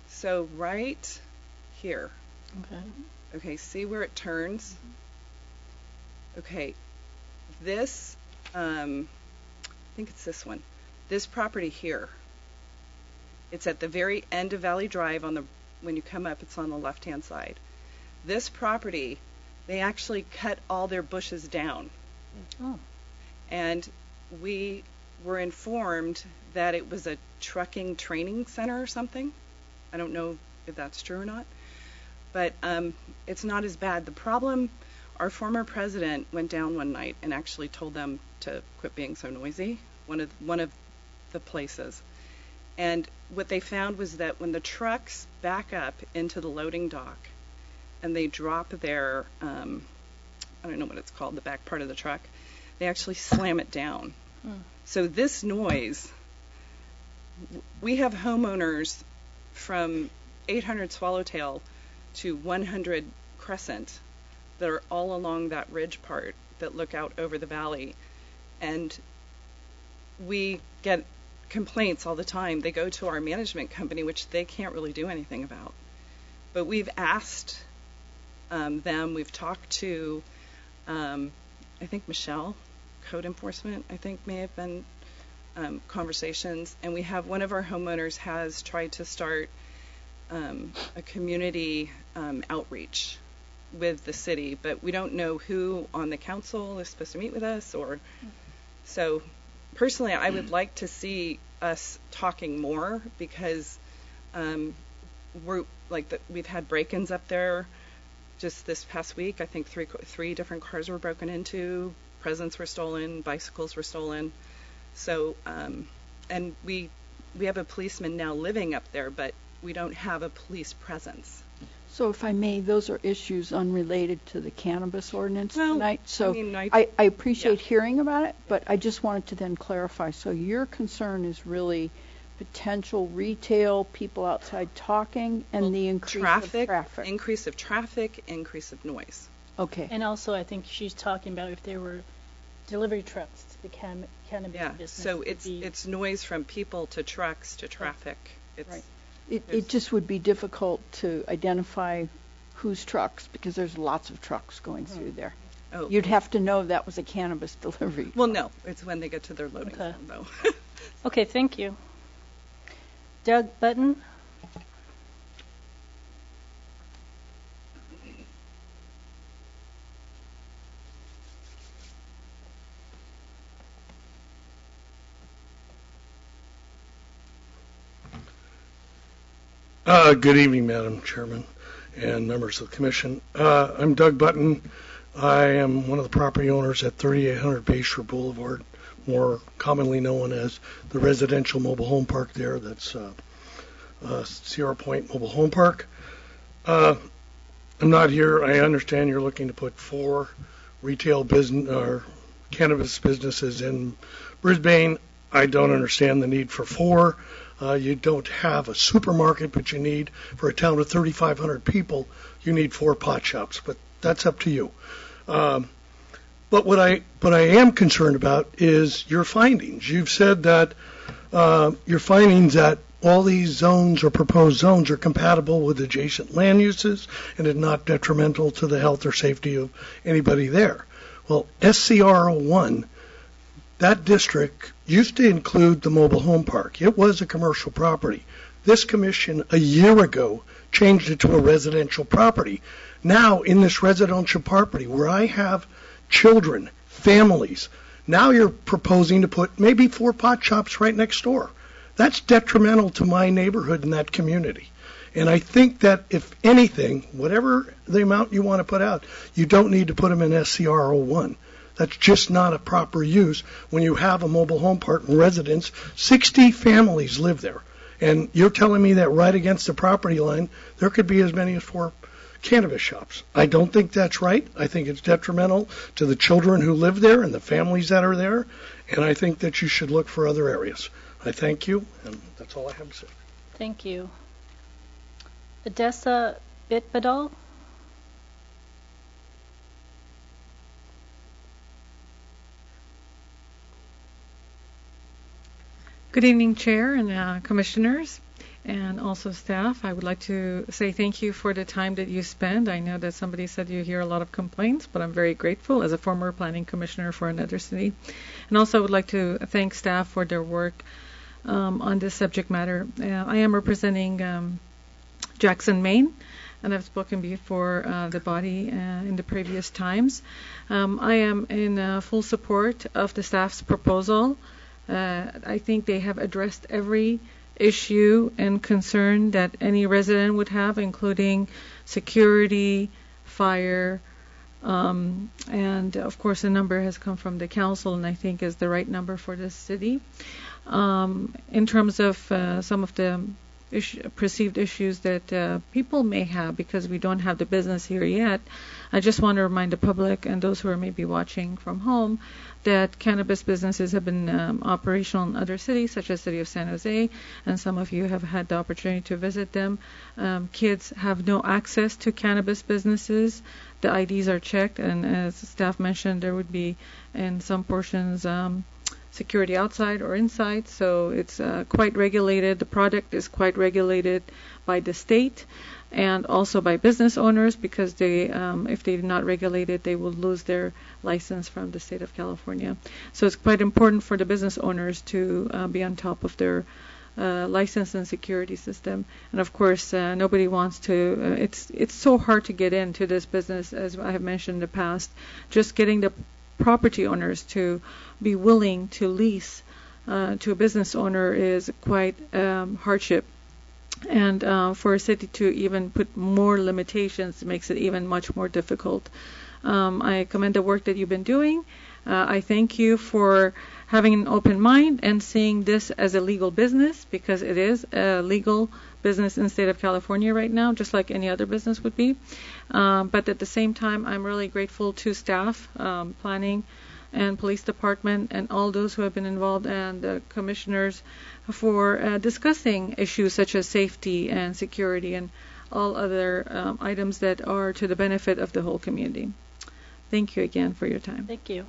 so right here. Okay. Okay, see where it turns? Okay, this, I think it's this one. This property here. It's at the very end of Valley Drive when you come up, it's on the left-hand side. This property, they actually cut all their bushes down. Oh. And we were informed that it was a trucking training center or something. I don't know if that's true or not, but it's not as bad. The problem, our former president went down one night and actually told them to quit being so noisy, one of the places. And what they found was that when the trucks back up into the loading dock and they drop their, I don't know what it's called, the back part of the truck, they actually slam it down. So this noise, we have homeowners from 800 Swallowtail to 100 Crescent that are all along that ridge part that look out over the valley. And we get complaints all the time. They go to our management company, which they can't really do anything about. But we've asked them, we've talked to, I think Michelle, code enforcement, I think may have been conversations, and we have one of our homeowners has tried to start a community outreach with the city, but we don't know who on the council is supposed to meet with us, or so personally I would like to see us talking more, because we've had break-ins up there just this past week. I think three different cars were broken into, presents were stolen, bicycles were stolen. So, and we have a policeman now living up there, but we don't have a police presence. So if I may, those are issues unrelated to the cannabis ordinance tonight. So I appreciate hearing about it, but I just wanted to then clarify. So your concern is really potential retail, people outside talking, and the increase of traffic. Increase of traffic, increase of noise. Okay. And also I think she's talking about if there were delivery trucks to the cannabis business. So it's noise from people to trucks to traffic. Right. It just would be difficult to identify whose trucks, because there's lots of trucks going through there. Oh. You'd have to know that was a cannabis delivery. Well, no, it's when they get to their loading zone, though. Okay, thank you. Doug Button. Good evening, Madam Chairman and members of the Commission. I'm Doug Button. I am one of the property owners at 3800 Bayshore Boulevard, more commonly known as the residential mobile home park there. That's Sierra Point Mobile Home Park. I'm not here. I understand you're looking to put 4 retail business or cannabis businesses in Brisbane. I don't understand the need for 4. You don't have a supermarket, but you need, for a town of 3,500 people, you need 4 pot shops. But that's up to you. But what I am concerned about is your findings. You've said that your findings that all these zones or proposed zones are compatible with adjacent land uses and are not detrimental to the health or safety of anybody there. Well, SCR01, that district used to include the mobile home park. It was a commercial property. This commission a year ago changed it to a residential property. Now in this residential property where I have children, families, now you're proposing to put maybe 4 pot shops right next door. That's detrimental to my neighborhood and that community. And I think that if anything, whatever the amount you want to put out, you don't need to put them in SCR01. That's just not a proper use when you have a mobile home park and residence. 60 families live there. And you're telling me that right against the property line, there could be as many as 4 cannabis shops. I don't think that's right. I think it's detrimental to the children who live there and the families that are there. And I think that you should look for other areas. I thank you, and that's all I have to say. Thank you. Odessa Bitbadal. Good evening, Chair and Commissioners, and also staff. I would like to say thank you for the time that you spend. I know that somebody said you hear a lot of complaints, but I'm very grateful as a former planning commissioner for another city. And also I would like to thank staff for their work on this subject matter. I am representing Jackson, Maine, and I've spoken before the body in the previous times. I am in full support of the staff's proposal. I think they have addressed every issue and concern that any resident would have, including security, fire, and of course a number has come from the council and I think is the right number for this city. In terms of some of the perceived issues that people may have because we don't have the business here yet, I just want to remind the public and those who are maybe watching from home that cannabis businesses have been operational in other cities, such as the city of San Jose, and some of you have had the opportunity to visit them. Kids have no access to cannabis businesses. The IDs are checked, and as staff mentioned, there would be in some portions security outside or inside, so it's quite regulated. The product is quite regulated by the state and also by business owners because they, if they do not regulate it, they will lose their license from the state of California. So it's quite important for the business owners to be on top of their license and security system. And of course, nobody wants to, it's so hard to get into this business, as I have mentioned in the past. Just getting the property owners to be willing to lease to a business owner is quite hardship. And for a city to even put more limitations makes it even much more difficult. I commend the work that you've been doing. I thank you for having an open mind and seeing this as a legal business, because it is a legal business in the state of California right now, just like any other business would be. But at the same time, I'm really grateful to staff, planning, and police department, and all those who have been involved, and the commissioners for discussing issues such as safety and security and all other items that are to the benefit of the whole community. Thank you again for your time. Thank you.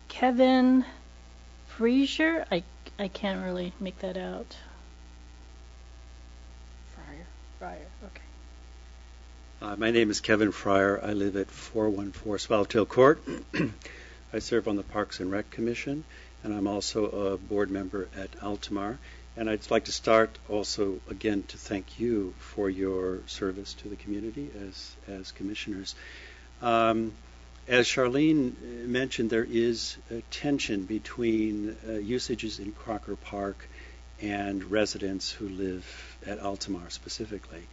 Kevin Frazier, I can't really make that out. Fryer, okay. My name is Kevin Fryer. I live at 414 Swallowtail Court. I serve on the Parks and Rec Commission, and I'm also a board member at Altamar. And I'd like to start also, again, to thank you for your service to the community as commissioners. As Charlene mentioned, there is a tension between usages in Crocker Park and residents who live at Altamar specifically.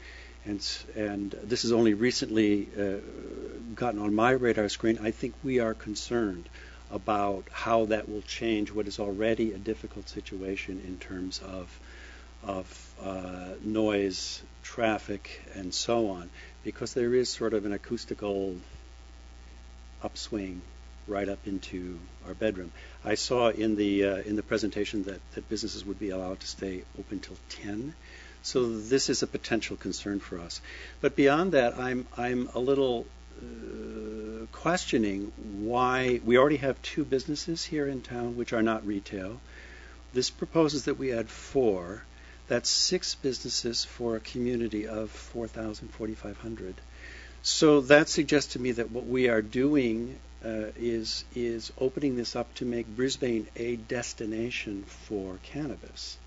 And this has only recently gotten on my radar screen. I think we are concerned about how that will change what is already a difficult situation in terms of noise, traffic, and so on, because there is sort of an acoustical upswing right up into our bedroom. I saw in the presentation that businesses would be allowed to stay open till 10. So this is a potential concern for us. But beyond that, I'm a little questioning why we already have 2 businesses here in town which are not retail. This proposes that we add 4. That's 6 businesses for a community of 4,500. So that suggests to me that what we are doing is opening this up to make Brisbane a destination for cannabis.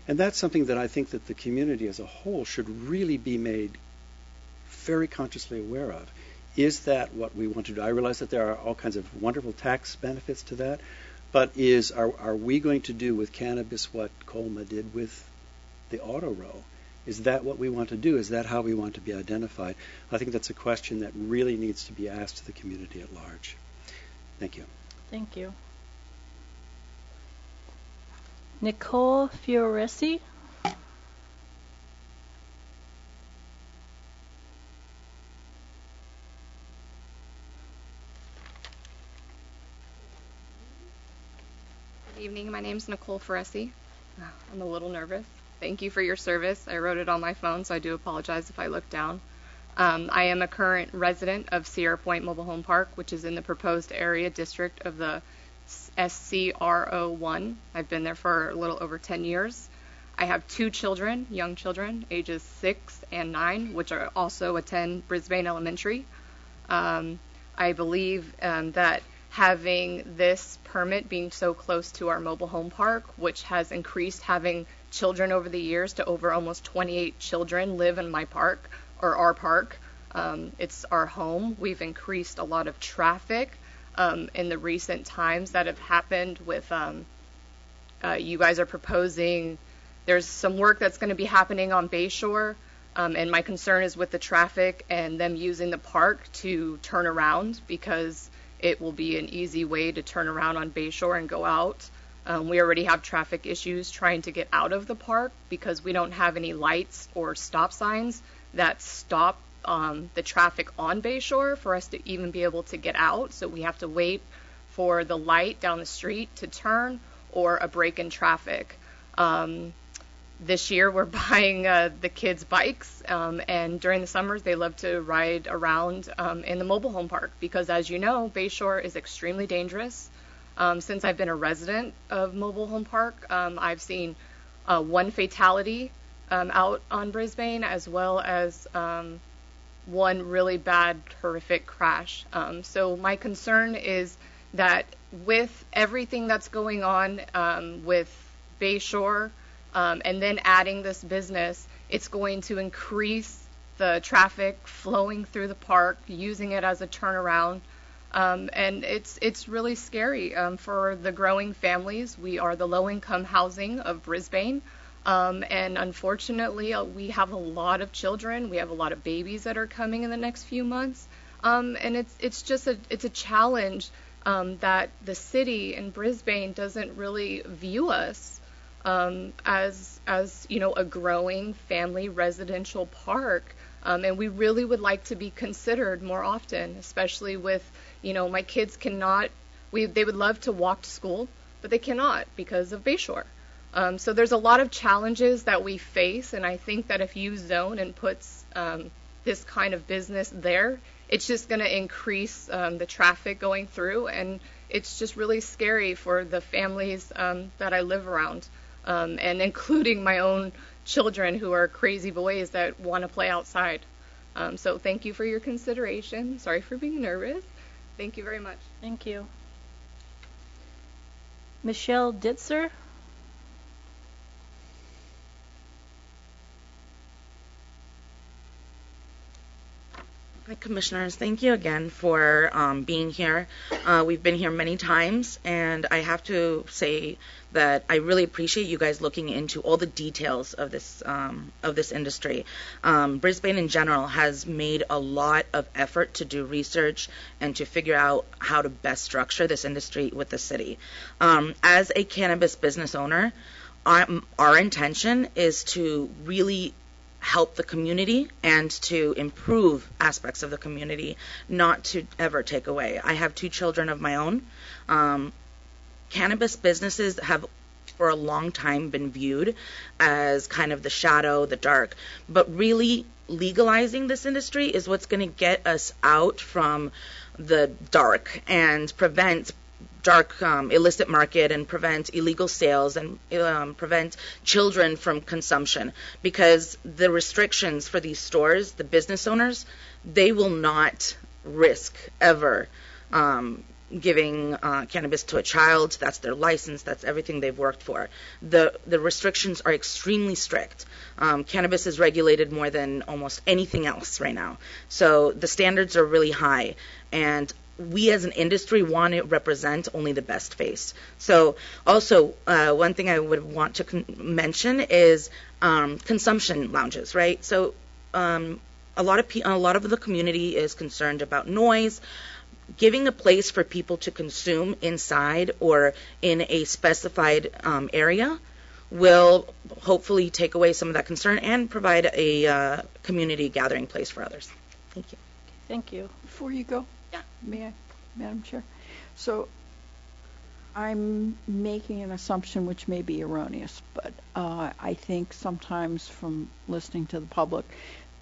And that's something that I think that the community as a whole should really be made very consciously aware of. Is that what we want to do? I realize that there are all kinds of wonderful tax benefits to that, but are we going to do with cannabis what Colma did with the auto row? Is that what we want to do? Is that how we want to be identified? I think that's a question that really needs to be asked to the community at large. Thank you. Thank you. Nicole Flores. Good evening. My name is Nicole Flores. I'm a little nervous. Thank you for your service. I wrote it on my phone, so I do apologize if I look down. I am a current resident of Sierra Point Mobile Home Park, which is in the proposed area district of the SCRO1. I've been there for a little over 10 years. I have 2 children, young children, ages 6 and 9, which are also attend Brisbane Elementary. I believe that having this permit being so close to our mobile home park, which has increased having children over the years to over almost 28 children live in my park, or our park. It's our home. We've increased a lot of traffic in the recent times that have happened with you guys are proposing. There's some work that's going to be happening on Bayshore, and my concern is with the traffic and them using the park to turn around, because it will be an easy way to turn around on Bayshore and go out. We already have traffic issues trying to get out of the park because we don't have any lights or stop signs that stop the traffic on Bayshore for us to even be able to get out. So we have to wait for the light down the street to turn or a break in traffic. This year we're buying the kids' bikes, and during the summers they love to ride around in the mobile home park because, as you know, Bayshore is extremely dangerous. Since I've been a resident of mobile home park, I've seen 1 fatality out on Brisbane, as well as 1 really bad, horrific crash. So my concern is that with everything that's going on with Bayshore, and then adding this business, it's going to increase the traffic flowing through the park, using it as a turnaround. And it's really scary for the growing families. We are the low-income housing of Brisbane. And unfortunately, we have a lot of children. We have a lot of babies that are coming in the next few months. And it's a challenge that the city in Brisbane doesn't really view us as a growing family residential park. And we really would like to be considered more often, especially with, my kids cannot, they would love to walk to school, but they cannot because of Bayshore. So there's a lot of challenges that we face, and I think that if you zone and puts this kind of business there, it's just going to increase the traffic going through, and it's just really scary for the families that I live around, and including my own children who are crazy boys that want to play outside. So thank you for your consideration. Sorry for being nervous. Thank you very much. Thank you. Michelle Ditzer. Hi, Commissioners. Thank you again for being here. We've been here many times, and I have to say that I really appreciate you guys looking into all the details of this industry. Brisbane in general has made a lot of effort to do research and to figure out how to best structure this industry with the city. As a cannabis business owner, our intention is to really help the community and to improve aspects of the community, not to ever take away. I have 2 children of my own. Cannabis businesses have for a long time been viewed as kind of the shadow, the dark, but really legalizing this industry is what's going to get us out from the dark and prevent dark illicit market and prevent illegal sales and prevent children from consumption, because the restrictions for these stores, the business owners, they will not risk ever giving cannabis to a child. That's their license. That's everything they've worked for. The restrictions are extremely strict. Cannabis is regulated more than almost anything else right now. So the standards are really high, and we as an industry want to represent only the best face. So also one thing I would want to mention is consumption lounges, right? So a lot of the community is concerned about noise. Giving a place for people to consume inside or in a specified area will hopefully take away some of that concern and provide a community gathering place for others. Thank you. Thank you. Before you go, yeah, may I, Madam Chair? So I'm making an assumption which may be erroneous, but I think sometimes from listening to the public,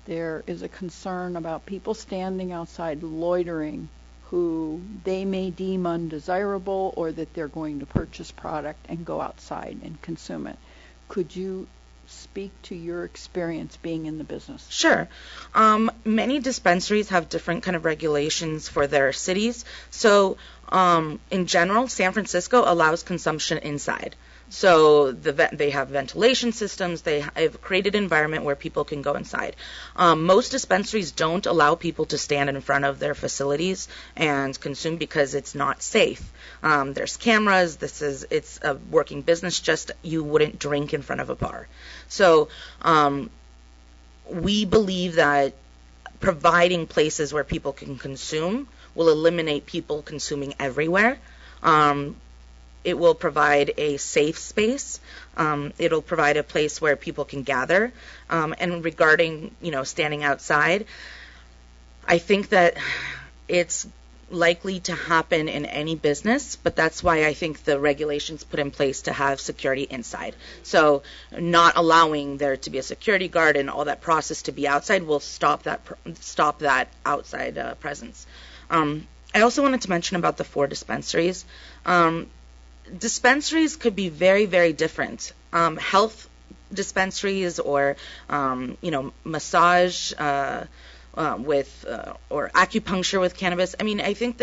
there is a concern about people standing outside loitering who they may deem undesirable, or that they're going to purchase product and go outside and consume it. Could you speak to your experience being in the business? Sure. Many dispensaries have different kind of regulations for their cities. So in general, San Francisco allows consumption inside. So they have ventilation systems. They have created an environment where people can go inside. Most dispensaries don't allow people to stand in front of their facilities and consume because it's not safe. There's cameras. It's a working business. Just you wouldn't drink in front of a bar. So we believe that providing places where people can consume will eliminate people consuming everywhere. It will provide a safe space. It'll provide a place where people can gather. And regarding, standing outside, I think that it's likely to happen in any business, but that's why I think the regulations put in place to have security inside. So not allowing there to be a security guard and all that process to be outside will stop that outside presence. I also wanted to mention about the 4 dispensaries. Dispensaries could be very, very different. Health dispensaries or, massage with or acupuncture with cannabis. I mean, I think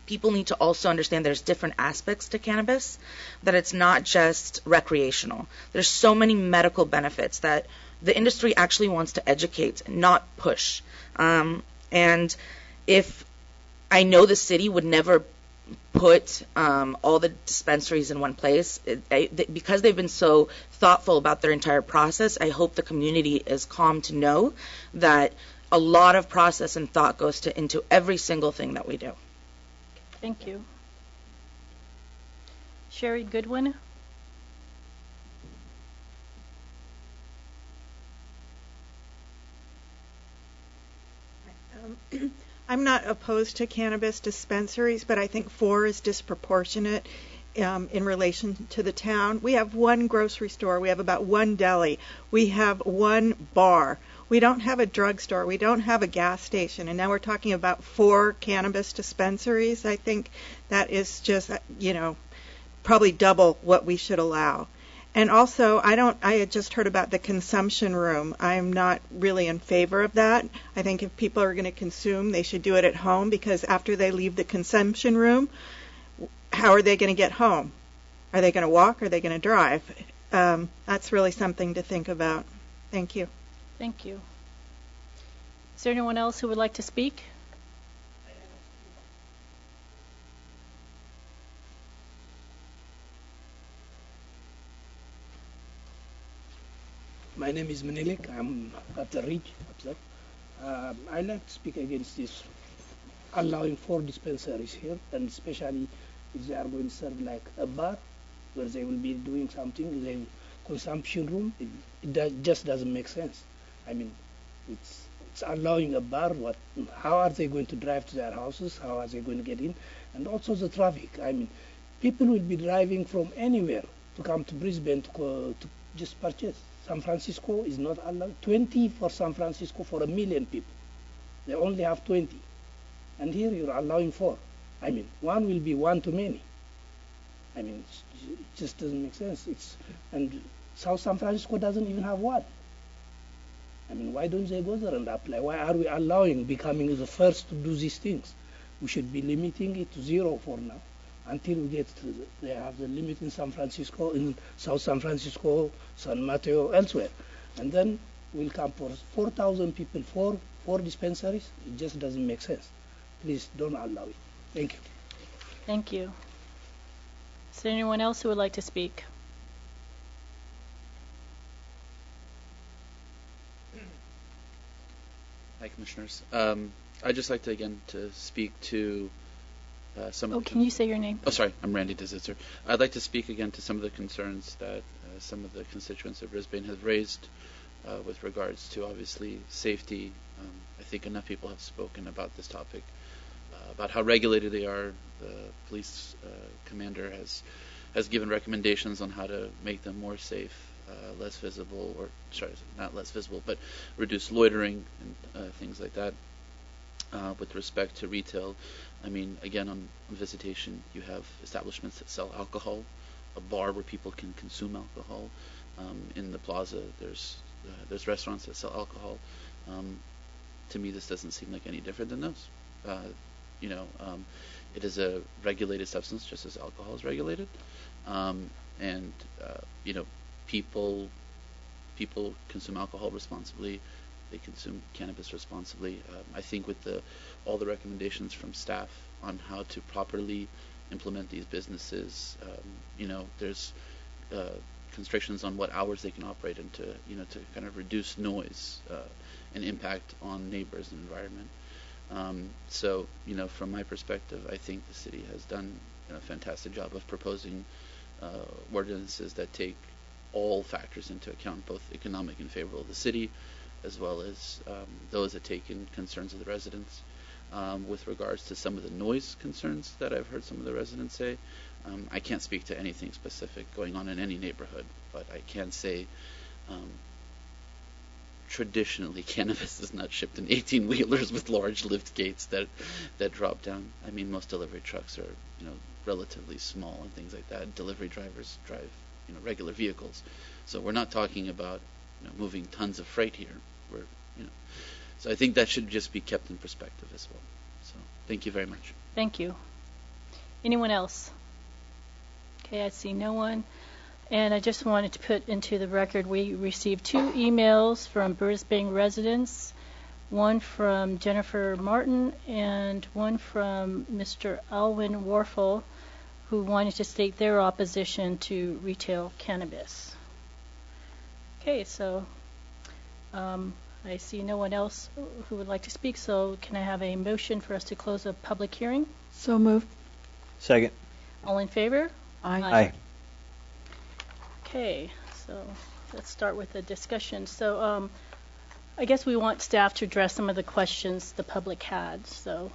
people need to also understand there's different aspects to cannabis, that it's not just recreational. There's so many medical benefits that the industry actually wants to educate, not push. And if I know the city would never put all the dispensaries in one place, because they've been so thoughtful about their entire process, I hope the community is calm to know that a lot of process and thought goes into every single thing that we do. Thank you. Sherry Goodwin. I'm not opposed to cannabis dispensaries, but I think 4 is disproportionate in relation to the town. We have 1 grocery store. We have about 1 deli. We have 1 bar. We don't have a drugstore. We don't have a gas station. And now we're talking about 4 cannabis dispensaries. I think that is just, probably double what we should allow. And also, I had just heard about the consumption room. I'm not really in favor of that. I think if people are going to consume, they should do it at home, because after they leave the consumption room, how are they going to get home? Are they going to walk? Are they going to drive? That's really something to think about. Thank you. Thank you. Is there anyone else who would like to speak? My name is Menelik. I'm at the Ridge. I'd like to speak against this allowing 4 dispensaries here, and especially if they are going to serve like a bar where they will be doing something. consumption room, it just doesn't make sense. I mean, it's allowing a bar. How are they going to drive to their houses? How are they going to get in? And also the traffic. I mean, people will be driving from anywhere to come to Brisbane to just purchase. San Francisco is not allowed. 20 for San Francisco for 1 million people. They only have 20. And here you're allowing 4. I mean, one will be one too many. I mean, it just doesn't make sense. And South San Francisco doesn't even have one. I mean, why don't they go there and apply? Why are we allowing becoming the first to do these things? We should be limiting it to 0 for now until we get to they have the limit in San Francisco, in South San Francisco, San Mateo, elsewhere. And then we'll come for 4,000 people for 4 dispensaries. It just doesn't make sense. Please don't allow it. Thank you. Thank you. Is there anyone else who would like to speak? Hi, Commissioners. I'd just like to, again, to speak to some of the... can you say your name? Oh, sorry. I'm Randy DeZitzer. I'd like to speak again to some of the concerns that some of the constituents of Brisbane have raised with regards to, obviously, safety. I think enough people have spoken about this topic, about how regulated they are. The police commander has given recommendations on how to make them more safe, less visible, or sorry, not less visible, but reduce loitering and things like that. With respect to retail, I mean, again, on visitation, you have establishments that sell alcohol, a bar where people can consume alcohol. In the plaza, there's restaurants that sell alcohol. To me, this doesn't seem like any different than those. It is a regulated substance, just as alcohol is regulated. People consume alcohol responsibly. They consume cannabis responsibly. I think with all the recommendations from staff on how to properly implement these businesses, there's constrictions on what hours they can operate and to kind of reduce noise and impact on neighbors and environment. From my perspective, I think the city has done a fantastic job of proposing ordinances that take all factors into account, both economic and favorable of the city, as well as those that take in concerns of the residents. With regards to some of the noise concerns that I've heard some of the residents say, I can't speak to anything specific going on in any neighborhood, but I can say traditionally cannabis is not shipped in 18-wheelers with large lift gates that drop down. I mean, most delivery trucks are relatively small and things like that. Delivery drivers drive regular vehicles, so we're not talking about moving tons of freight here. So I think that should just be kept in perspective as well. So thank you very much. Thank you. Anyone else? Okay, I see no one. And I just wanted to put into the record, we received 2 emails from Brisbane residents, one from Jennifer Martin and one from Mr. Alwyn Warfel, who wanted to state their opposition to retail cannabis. Okay, so I see no one else who would like to speak, so can I have a motion for us to close a public hearing? So moved. Second. All in favor? Aye. Okay, so let's start with the discussion. So I guess we want staff to address some of the questions the public had. So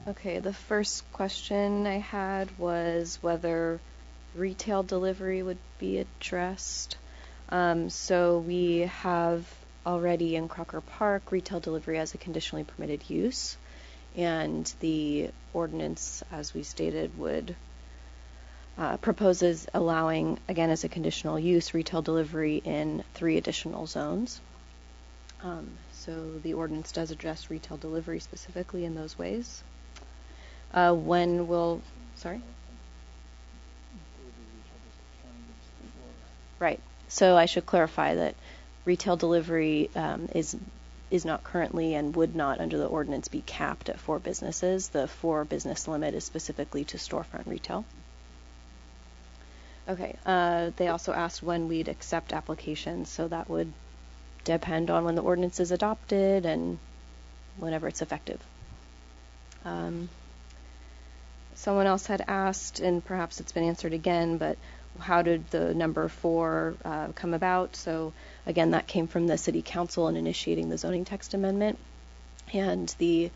okay, the first question I had was whether retail delivery would be addressed. So we have already in Crocker Park retail delivery as a conditionally permitted use, and the ordinance, as we stated, would proposes allowing, again as a conditional use, retail delivery in 3 additional zones. So the ordinance does address retail delivery specifically in those ways. Right. So I should clarify that retail delivery is not currently and would not under the ordinance be capped at 4 businesses. The 4 business limit is specifically to storefront retail. Okay. They also asked when we'd accept applications, so that would depend on when the ordinance is adopted and whenever it's effective. Someone else had asked, and perhaps it's been answered again, but how did the number 4 come about? So again, that came from the City Council in initiating the zoning text amendment. And the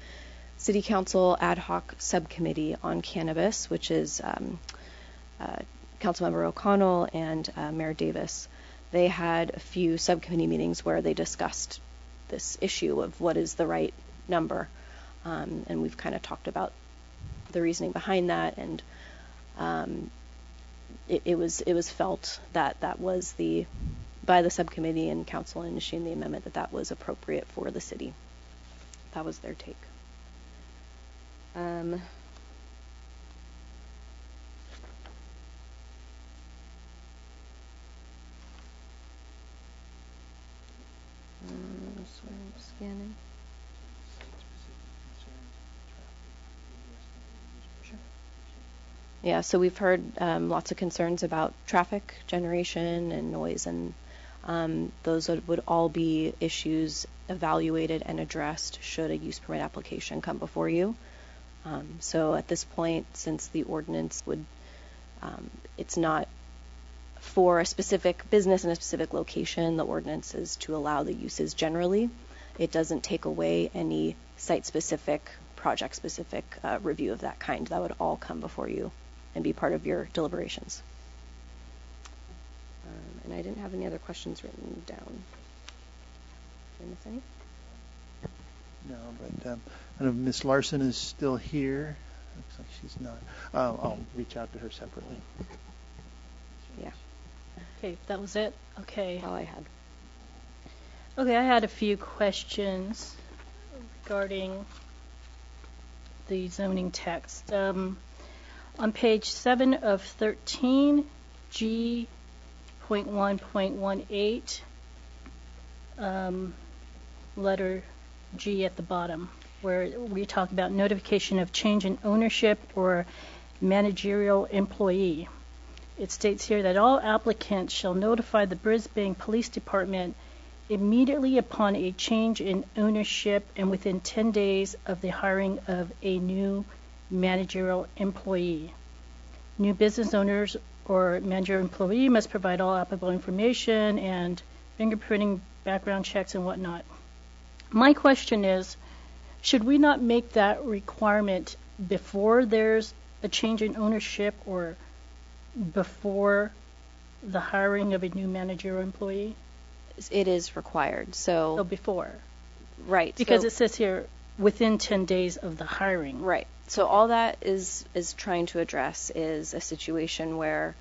City Council Ad Hoc Subcommittee on Cannabis, which is Councilmember O'Connell and Mayor Davis, they had a few subcommittee meetings where they discussed this issue of what is the right number. And we've kind of talked about the reasoning behind that, and it was felt that was by the subcommittee and council initiating the amendment that was appropriate for the city. That was their take. Sorry, I'm scanning. Yeah, so we've heard lots of concerns about traffic generation and noise, and those would all be issues evaluated and addressed should a use permit application come before you. So at this point, since the ordinance it's not for a specific business in a specific location, the ordinance is to allow the uses generally. It doesn't take away any site-specific, project-specific review of that kind. That would all come before you and be part of your deliberations. And I didn't have any other questions written down. Did I miss any? No, but I don't know if Ms. Larson is still here. Looks like she's not. I'll reach out to her separately. Yeah. Okay, that was it? Okay. All I had. Okay, I had a few questions regarding the zoning text. On page 7 of 13, G.1.18, letter G at the bottom, where we talk about notification of change in ownership or managerial employee. It states here that all applicants shall notify the Brisbane Police Department immediately upon a change in ownership and within 10 days of the hiring of a new managerial employee. New business owners or managerial employee must provide all applicable information and fingerprinting, background checks, and whatnot. My question is, should we not make that requirement before there's a change in ownership or before the hiring of a new managerial employee? It is required. So before. Right. Because it says here within 10 days of the hiring. Right. So all that is trying to address is a situation where,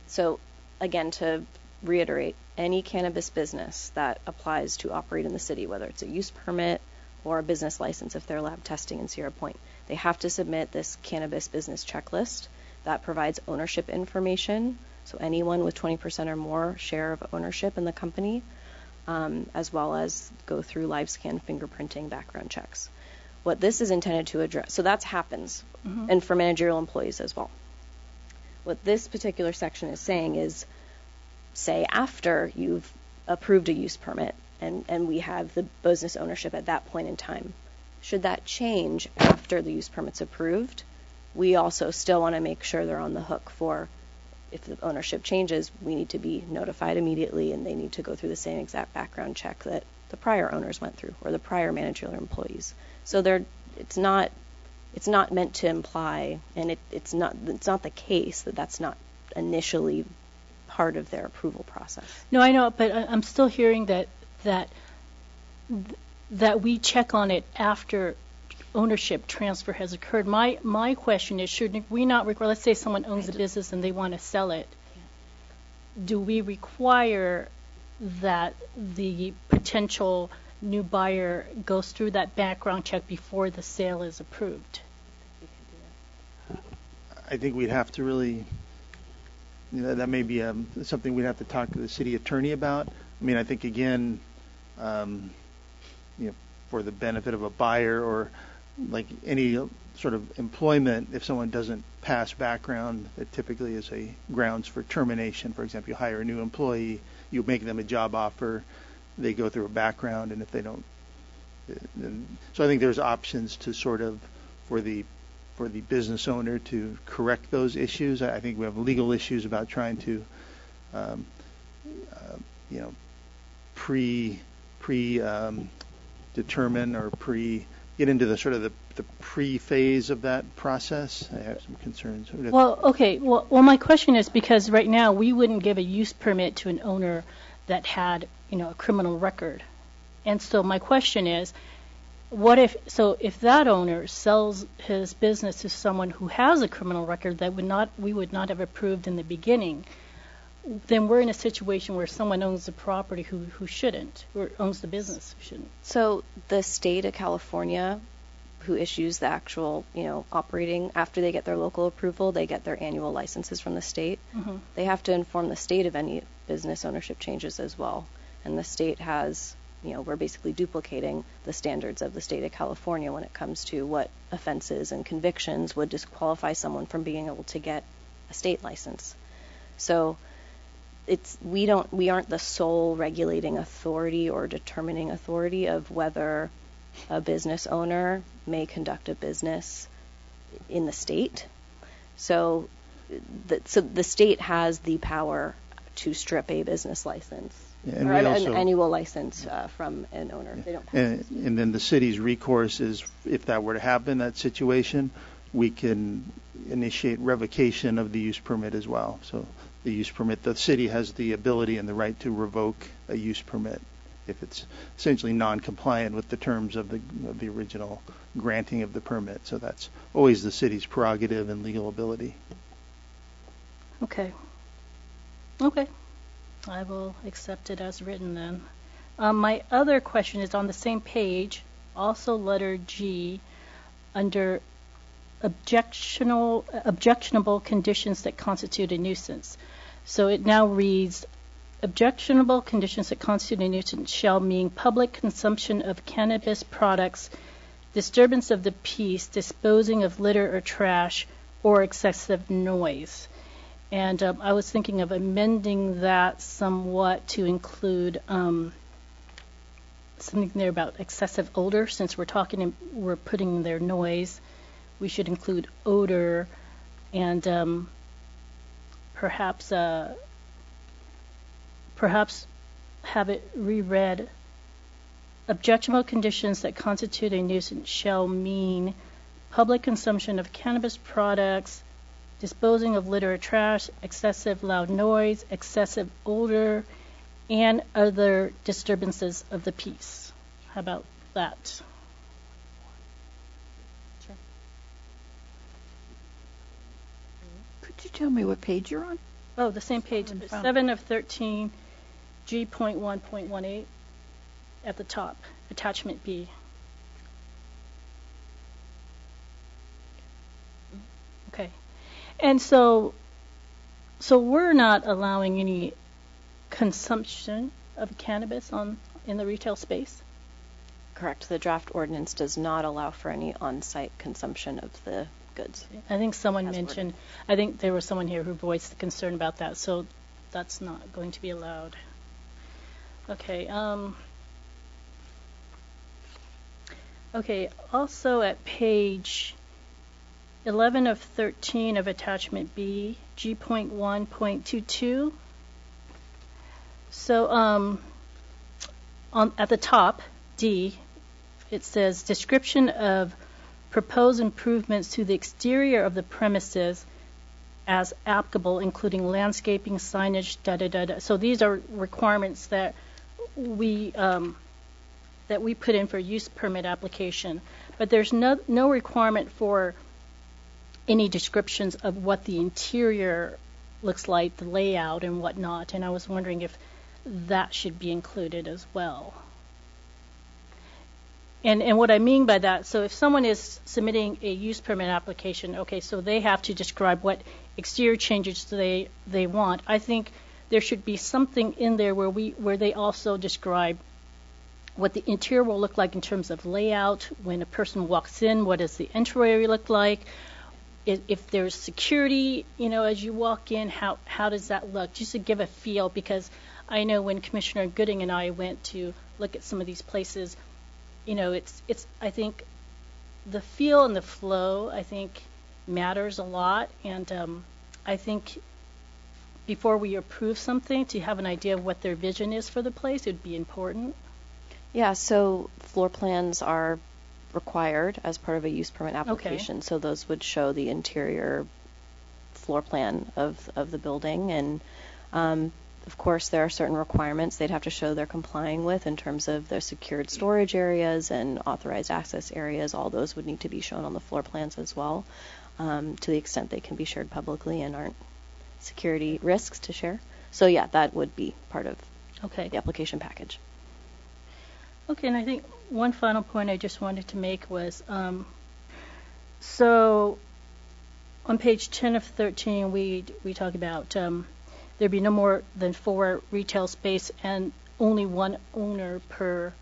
so again, to reiterate, any cannabis business that applies to operate in the city, whether it's a use permit or a business license if they're lab testing in Sierra Point, they have to submit this cannabis business checklist that provides ownership information. So anyone with 20% or more share of ownership in the company, as well as go through live scan, fingerprinting, background checks. What this is intended to address, so that happens, and for managerial employees as well. What this particular section is saying is, say after you've approved a use permit and we have the business ownership at that point in time, should that change after the use permit's approved, we also still want to make sure they're on the hook for, if the ownership changes, we need to be notified immediately and they need to go through the same exact background check that the prior owners went through or the prior managerial employees. So it's not meant to imply, and it's not the case that that's not initially part of their approval process. No, I know, but I'm still hearing that we check on it after ownership transfer has occurred. My question is, should we not require, let's say someone owns a business and they want to sell it, do we require that the potential new buyer goes through that background check before the sale is approved? I think we'd have to really, that may be something we'd have to talk to the city attorney about. I mean, I think again, for the benefit of a buyer or like any sort of employment, if someone doesn't pass background, it typically is a grounds for termination. For example, you hire a new employee, you make them a job offer, they go through a background, and if they don't, so I think there's options to sort of for the business owner to correct those issues. I think we have legal issues about trying to determine or get into the sort of the pre-phase of that process. I have some concerns. Well, okay. Well, my question is, because right now we wouldn't give a use permit to an owner that had, a criminal record. And so my question is, if that owner sells his business to someone who has a criminal record that we would not have approved in the beginning, then we're in a situation where someone owns the property who shouldn't, or owns the business who shouldn't. So the state of California, who issues the actual, operating, after they get their local approval, they get their annual licenses from the state. Mm-hmm. They have to inform the state of any business ownership changes as well. And the state has, we're basically duplicating the standards of the state of California when it comes to what offenses and convictions would disqualify someone from being able to get a state license. So we aren't the sole regulating authority or determining authority of whether a business owner may conduct a business in the state. So the state has the power to strip a business license or an annual license from an owner. They don't pass and then the city's recourse is, if that were to happen, that situation, we can initiate revocation of the use permit as well. So the use permit, the city has the ability and the right to revoke a use permit if it's essentially non-compliant with the terms of the original granting of the permit. So that's always the city's prerogative and legal ability. Okay. I will accept it as written then. My other question is on the same page, also letter G, under objectionable conditions that constitute a nuisance. So it now reads, objectionable conditions that constitute a nuisance shall mean public consumption of cannabis products, disturbance of the peace, disposing of litter or trash, or excessive noise. And I was thinking of amending that somewhat to include something there about excessive odor. Since we're putting there noise, we should include odor, and perhaps have it reread. Objectionable conditions that constitute a nuisance shall mean public consumption of cannabis products, disposing of litter or trash, excessive loud noise, excessive odor, and other disturbances of the peace. How about that? Sure. Could you tell me what page you're on? Oh, the same page, 7 of 13, G.1.18, at the top, attachment B. Okay. And so we're not allowing any consumption of cannabis in the retail space? Correct. The draft ordinance does not allow for any on-site consumption of the goods. I think I think there was someone here who voiced the concern about that, so that's not going to be allowed. Okay. Okay, also at page 11 of 13 of attachment B, G.1.22. So at the top, D, it says description of proposed improvements to the exterior of the premises as applicable, including landscaping, signage, da-da-da-da. So these are requirements that we put in for use permit application. But there's no requirement for any descriptions of what the interior looks like, the layout and whatnot. And I was wondering if that should be included as well. And what I mean by that, so if someone is submitting a use permit application, okay, so they have to describe what exterior changes they want. I think there should be something in there where they also describe what the interior will look like in terms of layout. When a person walks in, what does the entryway look like? If there's security, as you walk in, how does that look? Just to give a feel, because I know when Commissioner Gooding and I went to look at some of these places, it's I think the feel and the flow, I think, matters a lot. And I think before we approve something, to have an idea of what their vision is for the place, it would be important. Yeah, so floor plans are required as part of a use permit application. Okay. So those would show the interior floor plan of the building. And of course, there are certain requirements they'd have to show they're complying with in terms of their secured storage areas and authorized access areas. All those would need to be shown on the floor plans as well, to the extent they can be shared publicly and aren't security risks to share. So yeah, that would be part of the application package. Okay, and I think one final point I just wanted to make was, so on page 10 of 13, we talk about there'd be no more than 4 retail space and only 1 owner per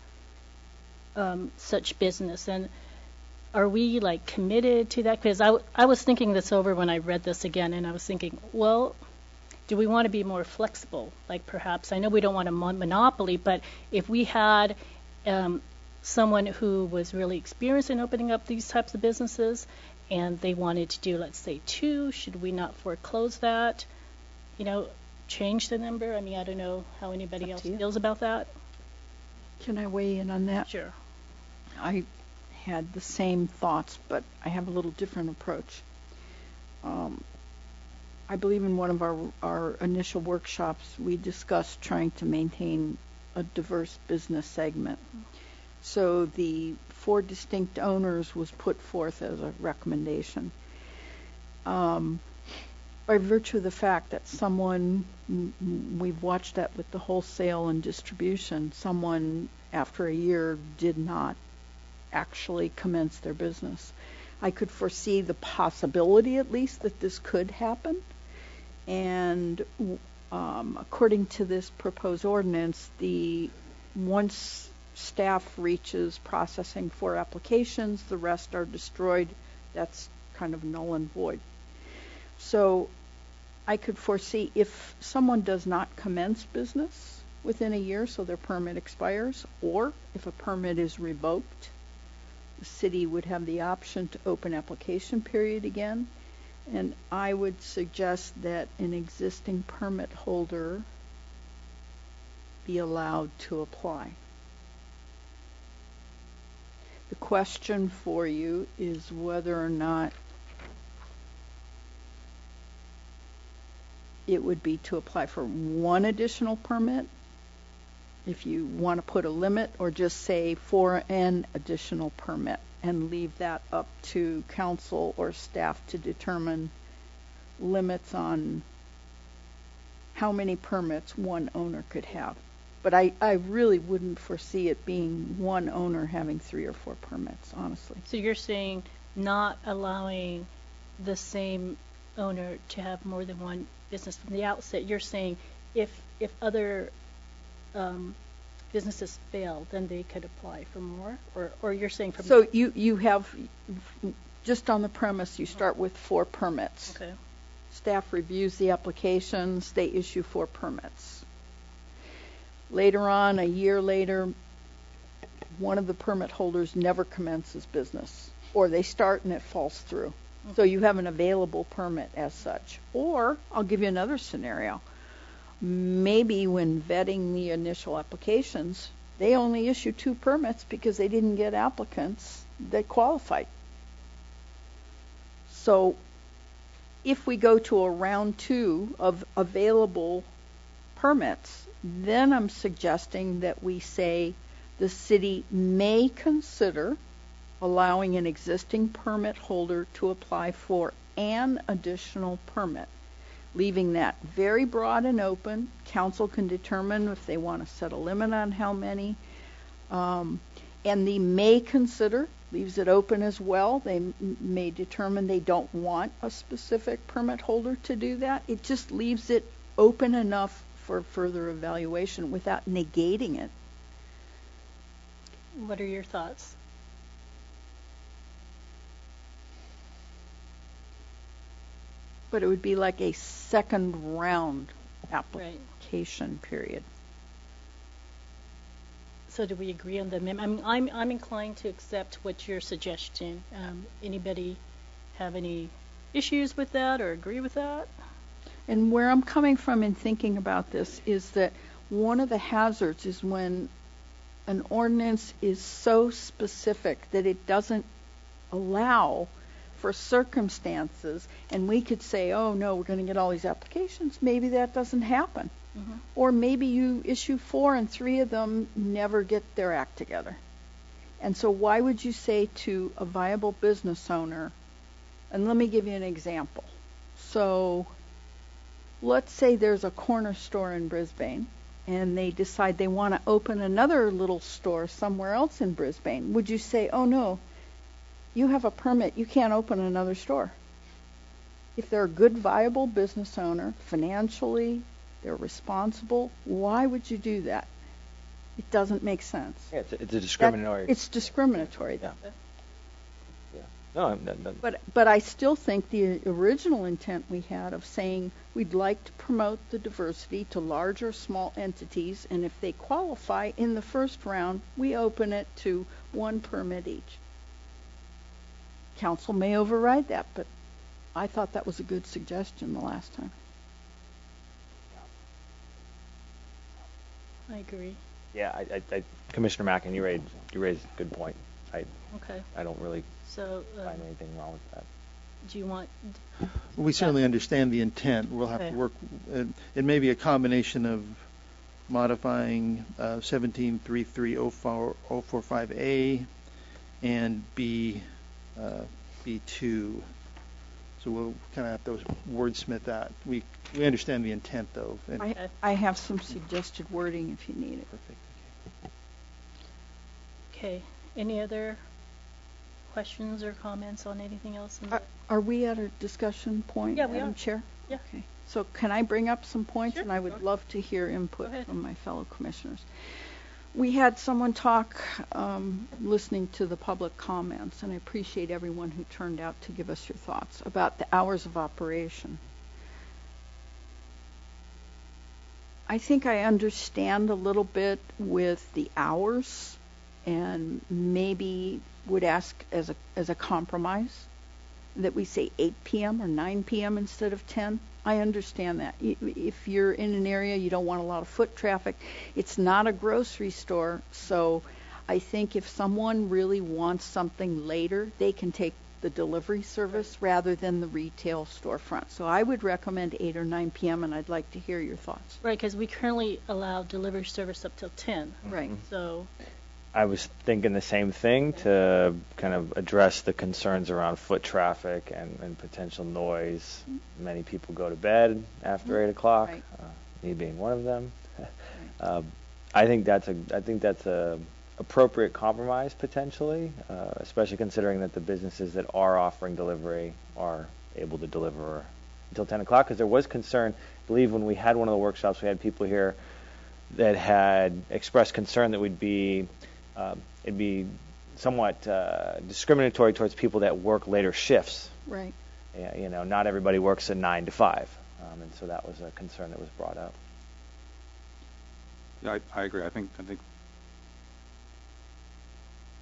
such business. And are we like committed to that? Because I was thinking this over when I read this again, and I was thinking, well, do we want to be more flexible? Like perhaps, I know we don't want a monopoly, but if we had someone who was really experienced in opening up these types of businesses and they wanted to do, let's say, 2, should we not foreclose that? You know, change the number? I mean, I don't know how anybody else feels about that. Can I weigh in on that? Sure. I had the same thoughts, but I have a little different approach. I believe in one of our initial workshops, we discussed trying to maintain a diverse business segment. So the 4 distinct owners was put forth as a recommendation. By virtue of the fact that someone, we've watched that with the wholesale and distribution, someone after a year did not actually commence their business. I could foresee the possibility, at least, that this could happen. And according to this proposed ordinance, once staff reaches processing 4 applications, the rest are destroyed. That's kind of null and void. So I could foresee if someone does not commence business within a year, so their permit expires, or if a permit is revoked, the city would have the option to open application period again. And I would suggest that an existing permit holder be allowed to apply. The question for you is whether or not it would be to apply for 1 additional permit, if you want to put a limit, or just say for an additional permit and leave that up to council or staff to determine limits on how many permits 1 owner could have. But I really wouldn't foresee it being 1 owner having 3 or 4 permits, honestly. So you're saying not allowing the same owner to have more than 1 business from the outset. You're saying if other businesses fail, then they could apply for more? Or you're saying from... So you have, just on the premise, you start with 4 permits. Okay. Staff reviews the applications, they issue 4 permits. Later on, a year later, one of the permit holders never commences business, or they start and it falls through. Okay. So you have an available permit as such. Or, I'll give you another scenario. Maybe when vetting the initial applications, they only issue 2 permits because they didn't get applicants that qualified. So if we go to a round 2 of available permits, then I'm suggesting that we say the city may consider allowing an existing permit holder to apply for an additional permit, leaving that very broad and open. Council can determine if they want to set a limit on how many. And the may consider leaves it open as well. They may determine they don't want a specific permit holder to do that. It just leaves it open enough for further evaluation without negating it. What are your thoughts? But it would be like a second round application period. So do we agree on the amendment? I'm inclined to accept what you're suggesting. Anybody have any issues with that or agree with that? And where I'm coming from in thinking about this is that one of the hazards is when an ordinance is so specific that it doesn't allow for circumstances, and we could say, oh no, we're going to get all these applications. Maybe that doesn't happen. Mm-hmm. Or maybe you issue 4 and 3 of them never get their act together. And so why would you say to a viable business owner, and let me give you an example. So let's say there's a corner store in Brisbane and they decide they want to open another little store somewhere else in Brisbane. Would you say, oh no, you have a permit, you can't open another store? If they're a good, viable business owner, financially, they're responsible, why would you do that? It doesn't make sense. Yeah, it's a discriminatory. It's discriminatory. Yeah. No, But I still think the original intent we had of saying we'd like to promote the diversity to large or small entities, and if they qualify in the first round, we open it to 1 permit each. Council may override that, but I thought that was a good suggestion the last time. I agree. Yeah, I Commissioner Mackin, you raised a good point. I don't really find anything wrong with that. Do you want? We certainly understand the intent. We'll have to work. It may be a combination of modifying 17330445A and B2. So we'll kind of have to wordsmith that. We understand the intent, though. I have some suggested wording if you need it. Perfect. Okay. Any other questions or comments on anything else? Are we at a discussion point, Madam Chair? Yeah. Okay. So can I bring up some points? Sure. And I would love to hear input from my fellow commissioners. We had someone talk, listening to the public comments, and I appreciate everyone who turned out to give us your thoughts about the hours of operation. I think I understand a little bit with the hours, and maybe would ask as a compromise that we say 8 p.m. or 9 p.m. instead of 10. I understand that. If you're in an area you don't want a lot of foot traffic, it's not a grocery store, so I think if someone really wants something later, they can take the delivery service rather than the retail storefront. So I would recommend 8 or 9 p.m., and I'd like to hear your thoughts. Right, because we currently allow delivery service up till 10. Right. So I was thinking the same thing to kind of address the concerns around foot traffic and potential noise. Many people go to bed after 8 o'clock, right. Me being one of them. I think that's a appropriate compromise potentially, especially considering that the businesses that are offering delivery are able to deliver until 10 o'clock. Because there was concern, I believe, when we had one of the workshops, we had people here that had expressed concern that it'd be somewhat discriminatory towards people that work later shifts. Right. Yeah, not everybody works at 9 to 5, and so that was a concern that was brought up. Yeah, I agree. I think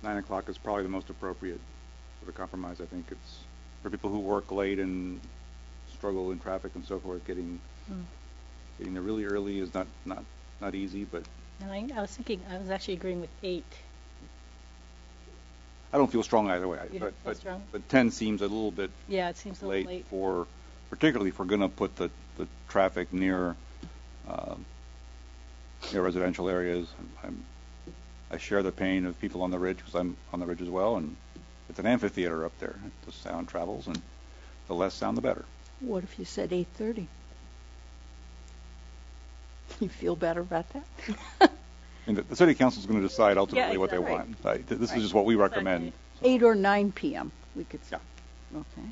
9 o'clock is probably the most appropriate for the compromise. I think it's for people who work late and struggle in traffic and so forth. Getting there really early is not easy, but. And I was actually agreeing with 8. I don't feel strong either way, but 10 seems a little bit it seems a little late particularly if we're going to put the traffic near residential areas. I share the pain of people on the ridge because I'm on the ridge as well, and it's an amphitheater up there. The sound travels, and the less sound, the better. What if you said 8:30? You feel better about that? And the city council is going to decide ultimately what they want. This is just what we recommend. 8 or 9 p.m. we could say. Yeah. Okay.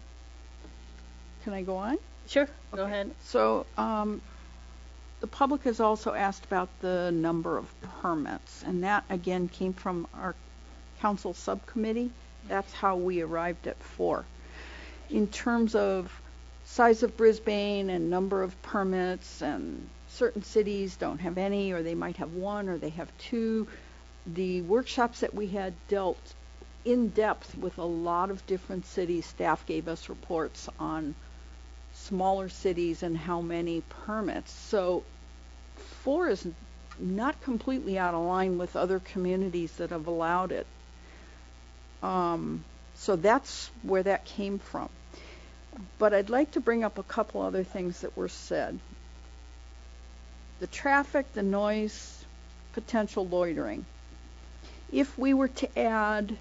Can I go on? Sure. Go ahead. So the public has also asked about the number of permits, and that again came from our council subcommittee. That's how we arrived at 4. In terms of size of Brisbane and number of permits, and certain cities don't have any, or they might have 1, or they have 2. the workshops that we had dealt in depth with a lot of different cities. Staff gave us reports on smaller cities and how many permits. So 4 is not completely out of line with other communities that have allowed it. So that's where that came from. But I'd like to bring up a couple other things that were said. The traffic, the noise, potential loitering. If we were to add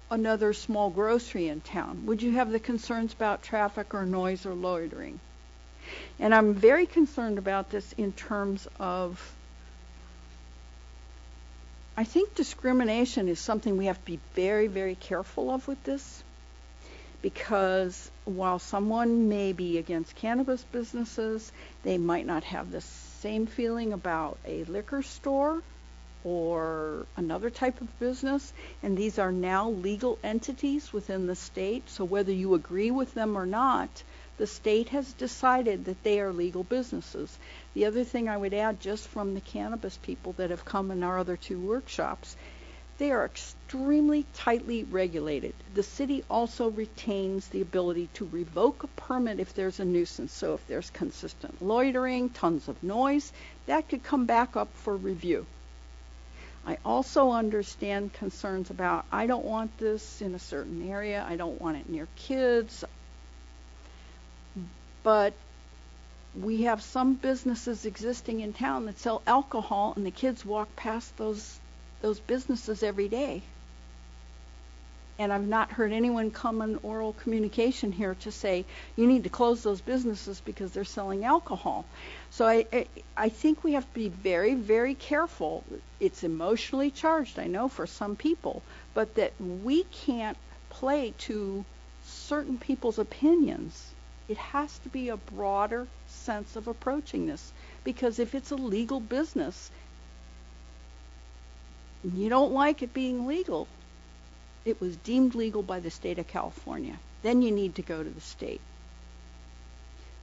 another small grocery in town, would you have the concerns about traffic or noise or loitering? And I'm very concerned about this in terms of, I think discrimination is something we have to be very, very careful of with this, because while someone may be against cannabis businesses, they might not have the same feeling about a liquor store or another type of business, and these are now legal entities within the state, so whether you agree with them or not, the state has decided that they are legal businesses. The other thing I would add, just from the cannabis people that have come in our other 2 workshops, they are extremely tightly regulated. The city also retains the ability to revoke a permit if there's a nuisance. So if there's consistent loitering, tons of noise, that could come back up for review. I also understand concerns about, I don't want this in a certain area, I don't want it near kids, but we have some businesses existing in town that sell alcohol, and the kids walk past those businesses every day. And I've not heard anyone come in oral communication here to say, you need to close those businesses because they're selling alcohol. So I think we have to be very, very careful. It's emotionally charged, I know, for some people, but that we can't play to certain people's opinions. It has to be a broader sense of approaching this, because if it's a legal business, you don't like it being legal. It was deemed legal by the state of California. Then you need to go to the state.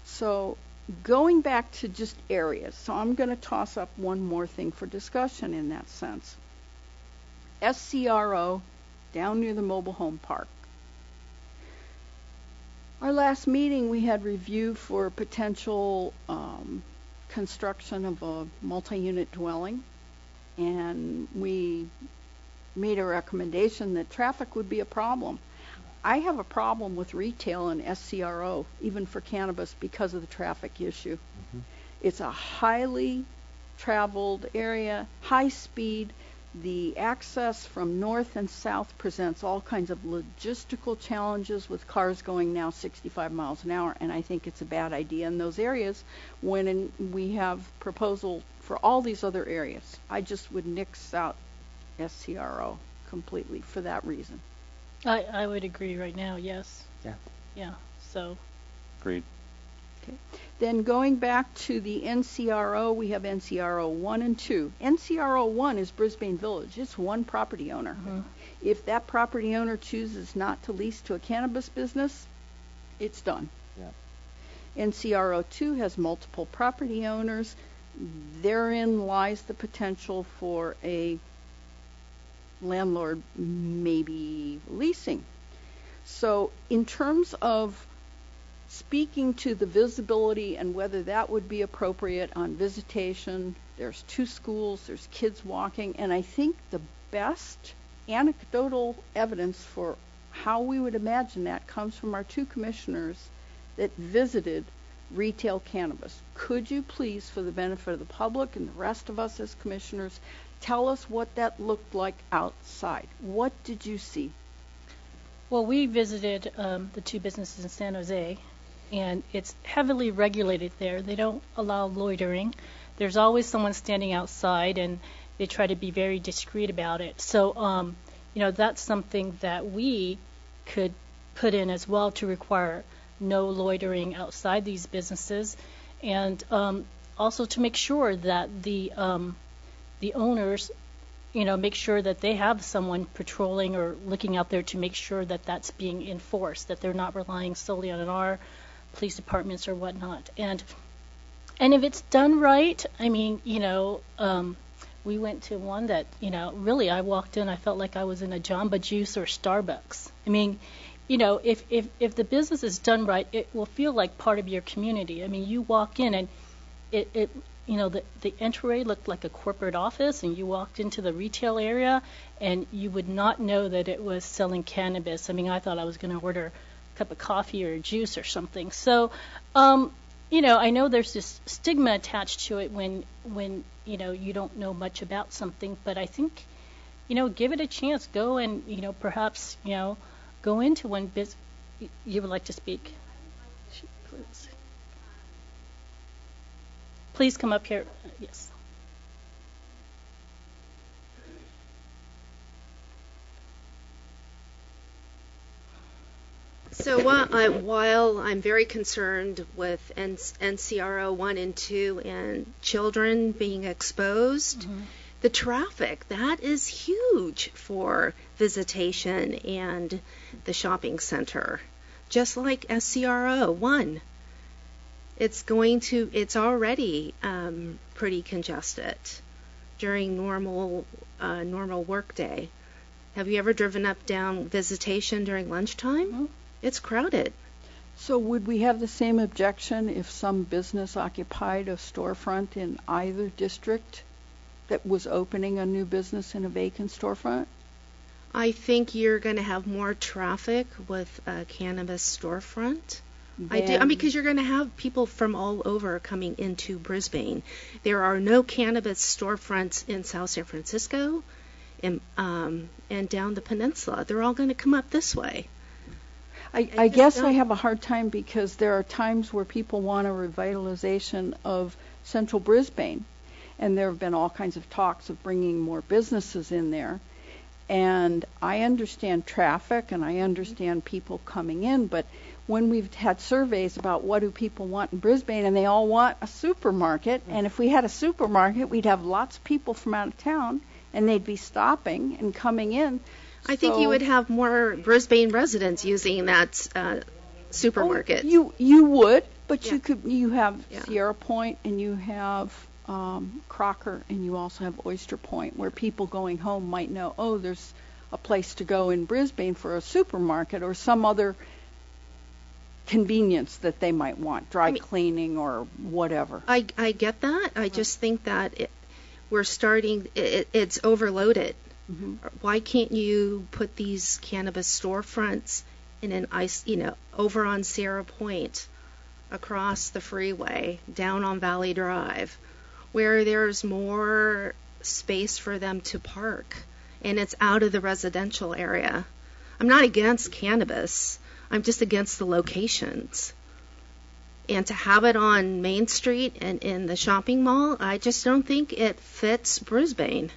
So going back to just areas, so I'm going to toss up one more thing for discussion in that sense. SCRO down near the mobile home park. Our last meeting, we had review for potential construction of a multi-unit dwelling, and we made a recommendation that traffic would be a problem. I have a problem with retail and SCRO, even for cannabis, because of the traffic issue. Mm-hmm. It's a highly traveled area, high speed. The access from north and south presents all kinds of logistical challenges with cars going now 65 miles an hour, and I think it's a bad idea in those areas when we have proposal for all these other areas. I just would nix out SCRO completely for that reason. I would agree right now, yes. Yeah, so. Agreed. Okay. Then going back to the NCRO, we have NCRO 1 and 2. NCRO 1 is Brisbane Village. It's one property owner. Mm-hmm. If that property owner chooses not to lease to a cannabis business, it's done. Yeah. NCRO 2 has multiple property owners. Therein lies the potential for a landlord maybe leasing. So in terms of speaking to the visibility and whether that would be appropriate on visitation, there's 2 schools, there's kids walking, and I think the best anecdotal evidence for how we would imagine that comes from our 2 commissioners that visited retail cannabis. Could you please, for the benefit of the public and the rest of us as commissioners, tell us what that looked like outside? What did you see? Well, we visited the 2 businesses in San Jose, and it's heavily regulated there. They don't allow loitering. There's always someone standing outside, and they try to be very discreet about it. So, that's something that we could put in as well to require no loitering outside these businesses, and also to make sure that the owners, make sure that they have someone patrolling or looking out there to make sure that that's being enforced, that they're not relying solely on our police departments or whatnot. And And if it's done right, I mean, we went to one that, really I walked in, I felt like I was in a Jamba Juice or Starbucks. I mean, if the business is done right, it will feel like part of your community. I mean, you walk in and the entryway looked like a corporate office, and you walked into the retail area, and you would not know that it was selling cannabis. I mean, I thought I was going to order a cup of coffee or a juice or something. So, I know there's this stigma attached to it when you don't know much about something, but I think, give it a chance. Go and, perhaps, go into one business. You would like to speak? Please come up here. Yes. So while I'm very concerned with NCRO 1 and 2 and children being exposed, the traffic, that is huge for visitation and the shopping center. Just like SCRO 1. It's already pretty congested during normal work day. Have you ever driven up down visitation during lunchtime? Mm-hmm. It's crowded. So would we have the same objection if some business occupied a storefront in either district that was opening a new business in a vacant storefront? I think you're going to have more traffic with a cannabis storefront. I do. Because you're going to have people from all over coming into Brisbane. There are no cannabis storefronts in South San Francisco and down the peninsula. They're all going to come up this way. I guess I have a hard time because there are times where people want a revitalization of central Brisbane, and there have been all kinds of talks of bringing more businesses in there. And I understand traffic and I understand people coming in, but when we've had surveys about what do people want in Brisbane, and they all want a supermarket, and if we had a supermarket, we'd have lots of people from out of town, and they'd be stopping and coming in. I think you would have more Brisbane residents using that supermarket. Oh, you would, but you have Sierra Point, and you have Crocker, and you also have Oyster Point, where people going home might know, oh, there's a place to go in Brisbane for a supermarket or some other convenience that they might want, dry cleaning or whatever. I get that. I just think that it's overloaded. Mm-hmm. Why can't you put these cannabis storefronts in over on Sierra Point, across the freeway, down on Valley Drive, where there's more space for them to park, and it's out of the residential area. I'm not against cannabis. I'm just against the locations. And to have it on Main Street and in the shopping mall, I just don't think it fits Brisbane.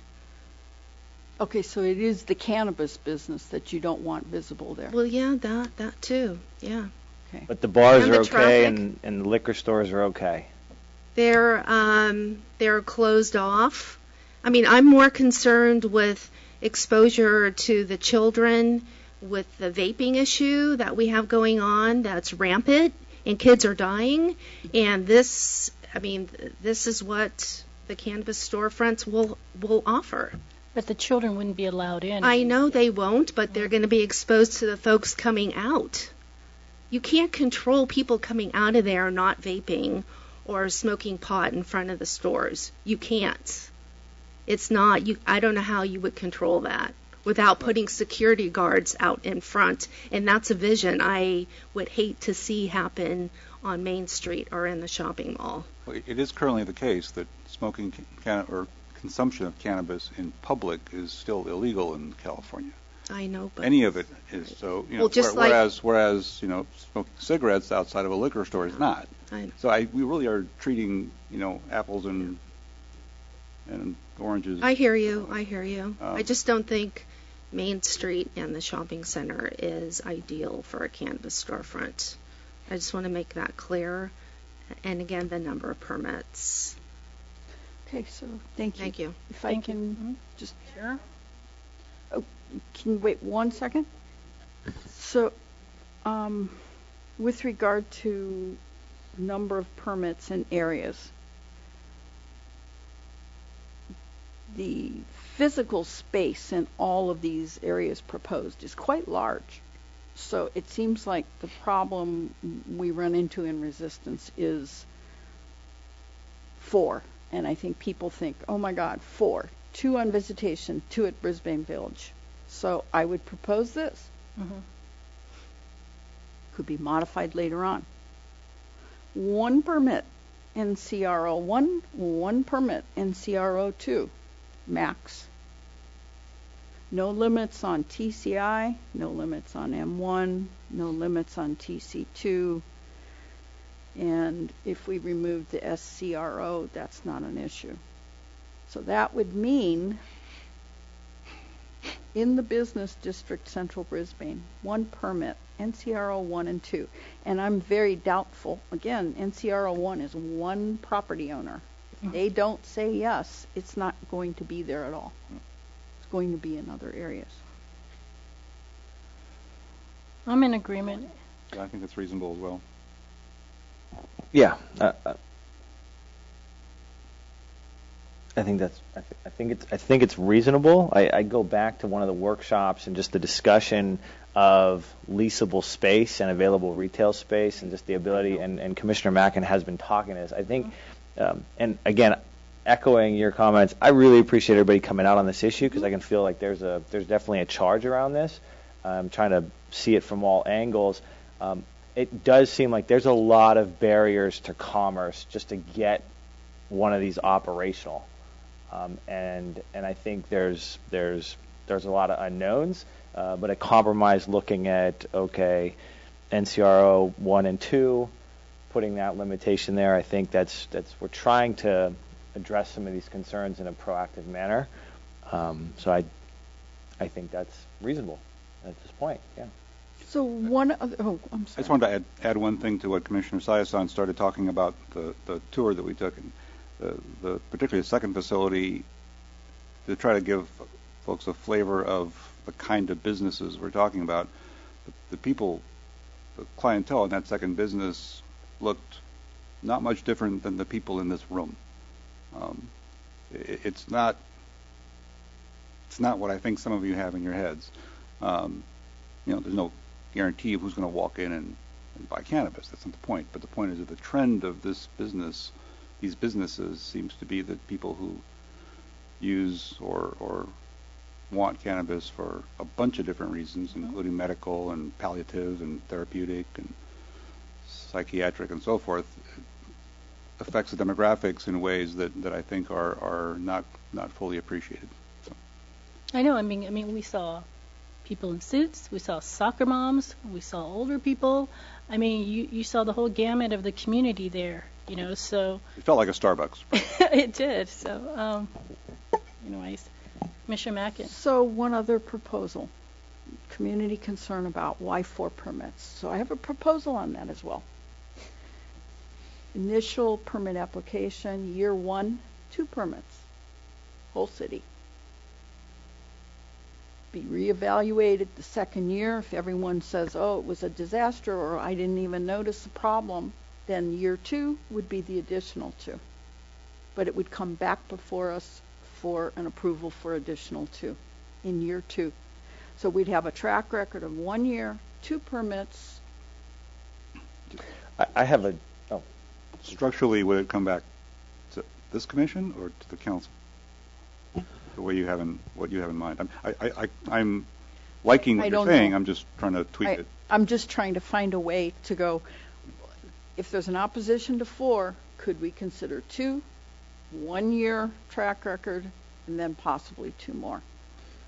Okay, so it is the cannabis business that you don't want visible there. Well, yeah, that too, yeah. Okay. But the bars are okay and the liquor stores are okay. They're closed off. I mean, I'm more concerned with exposure to the children with the vaping issue that we have going on that's rampant and kids are dying. And this is what the cannabis storefronts will offer. But the children wouldn't be allowed in. I know they won't, but they're going to be exposed to the folks coming out. You can't control people coming out of there not vaping or smoking pot in front of the stores. You can't. It's not. I don't know how you would control that without putting security guards out in front. And that's a vision I would hate to see happen on Main Street or in the shopping mall. Well, it is currently the case that smoking or consumption of cannabis in public is still illegal in California. I know, but any of it is. So, whereas smoking cigarettes outside of a liquor store is not. I know. So we really are treating apples and oranges. I hear you. I just don't think Main Street and the shopping center is ideal for a cannabis storefront. I just want to make that clear. And again, the number of permits. Okay, so thank you. Thank you. If I can just... Sure. Oh, can you wait 1 second? So, with regard to number of permits and areas. The physical space in all of these areas proposed is quite large. So it seems like the problem we run into in resistance is 4. And I think people think, oh my God, 4. 2 on Visitation, 2 at Brisbane Village. So I would propose this. Could be modified later on. 1 permit NCRO 1, 1 permit NCRO 2, max. No limits on TCI, no limits on M1, no limits on TC2. And if we remove the SCRO, that's not an issue. So that would mean in the business district, Central Brisbane, 1 permit, NCRO 1 and 2. And I'm very doubtful, again, NCRO 1 is 1 property owner. If they don't say yes, it's not going to be there at all. It's going to be in other areas. I'm in agreement. I think it's reasonable as well. Yeah. I think it's reasonable. I go back to one of the workshops and just the discussion of leasable space and available retail space and just the ability, and Commissioner Mackin has been talking to this. I think, and again, echoing your comments, I really appreciate everybody coming out on this issue because I can feel like there's definitely a charge around this. I'm trying to see it from all angles. It does seem like there's a lot of barriers to commerce just to get one of these operational. And I think there's a lot of unknowns, but a compromise looking at, okay, NCRO 1 and 2, putting that limitation there, I think that's we're trying to address some of these concerns in a proactive manner. So I think that's reasonable at this point, yeah. So one other, I'm sorry. I just wanted to add one thing to what Commissioner Sayasan started talking about, the tour that we took. And the particularly the second facility, to try to give folks a flavor of the kind of businesses we're talking about. The people, the clientele in that second business looked not much different than the people in this room. It's not what I think some of you have in your heads. There's no guarantee of who's going to walk in and buy cannabis. That's not the point. But the point is that the trend of this business, these businesses, seems to be that people who use or want cannabis for a bunch of different reasons, including medical and palliative and therapeutic and psychiatric and so forth, affects the demographics in ways that I think are not fully appreciated. So. I know. I mean, we saw people in suits. We saw soccer moms. We saw older people. I mean, you saw the whole gamut of the community there. So it felt like a Starbucks. It did. So, anyways, Commissioner Mackin. So one other proposal, community concern about why 4 permits. So I have a proposal on that as well. Initial permit application, year 1, 2 permits, whole city. Be reevaluated the second year. If everyone says, oh, it was a disaster, or I didn't even notice the problem, then year 2 would be the additional 2. But it would come back before us for an approval for additional 2 in year 2. So we'd have a track record of 1 year, 2 permits. I have a... Oh. Structurally, would it come back to this commission or to the council? The way you have what you have in mind. I'm liking what you're saying. I'm just trying to tweak it. I'm just trying to find a way to go, if there's an opposition to 4, could we consider 2, 1 year track record, and then possibly 2 more,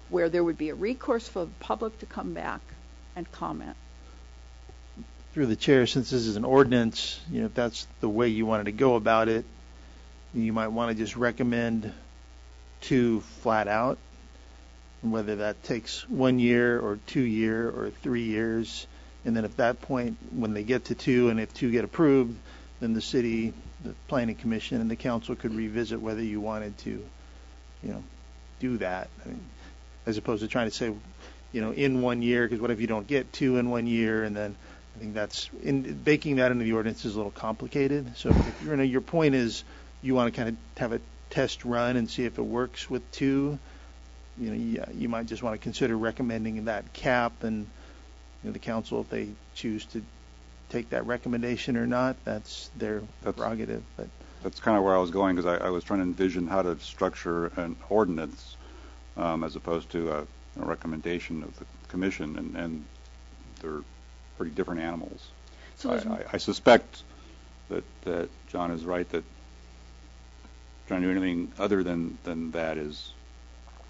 where there would be a recourse for the public to come back and comment. Through the chair, since this is an ordinance, if that's the way you wanted to go about it, you might want to just recommend 2 flat out, and whether that takes 1 year or 2 year or 3 years. And then at that point, when they get to 2, and if 2 get approved, then the city, the planning commission, and the council could revisit whether you wanted to, do that. I mean, as opposed to trying to say, in 1 year, because what if you don't get 2 in 1 year, and then I think that's baking that into the ordinance is a little complicated. So if your point is you want to kind of have a test run and see if it works with 2, you might just want to consider recommending that cap, and the council, if they choose to take that recommendation or not, that's their prerogative. But that's kind of where I was going, because I was trying to envision how to structure an ordinance as opposed to a recommendation of the commission, and they're pretty different animals. So I suspect that John is right, that trying to do anything other than that is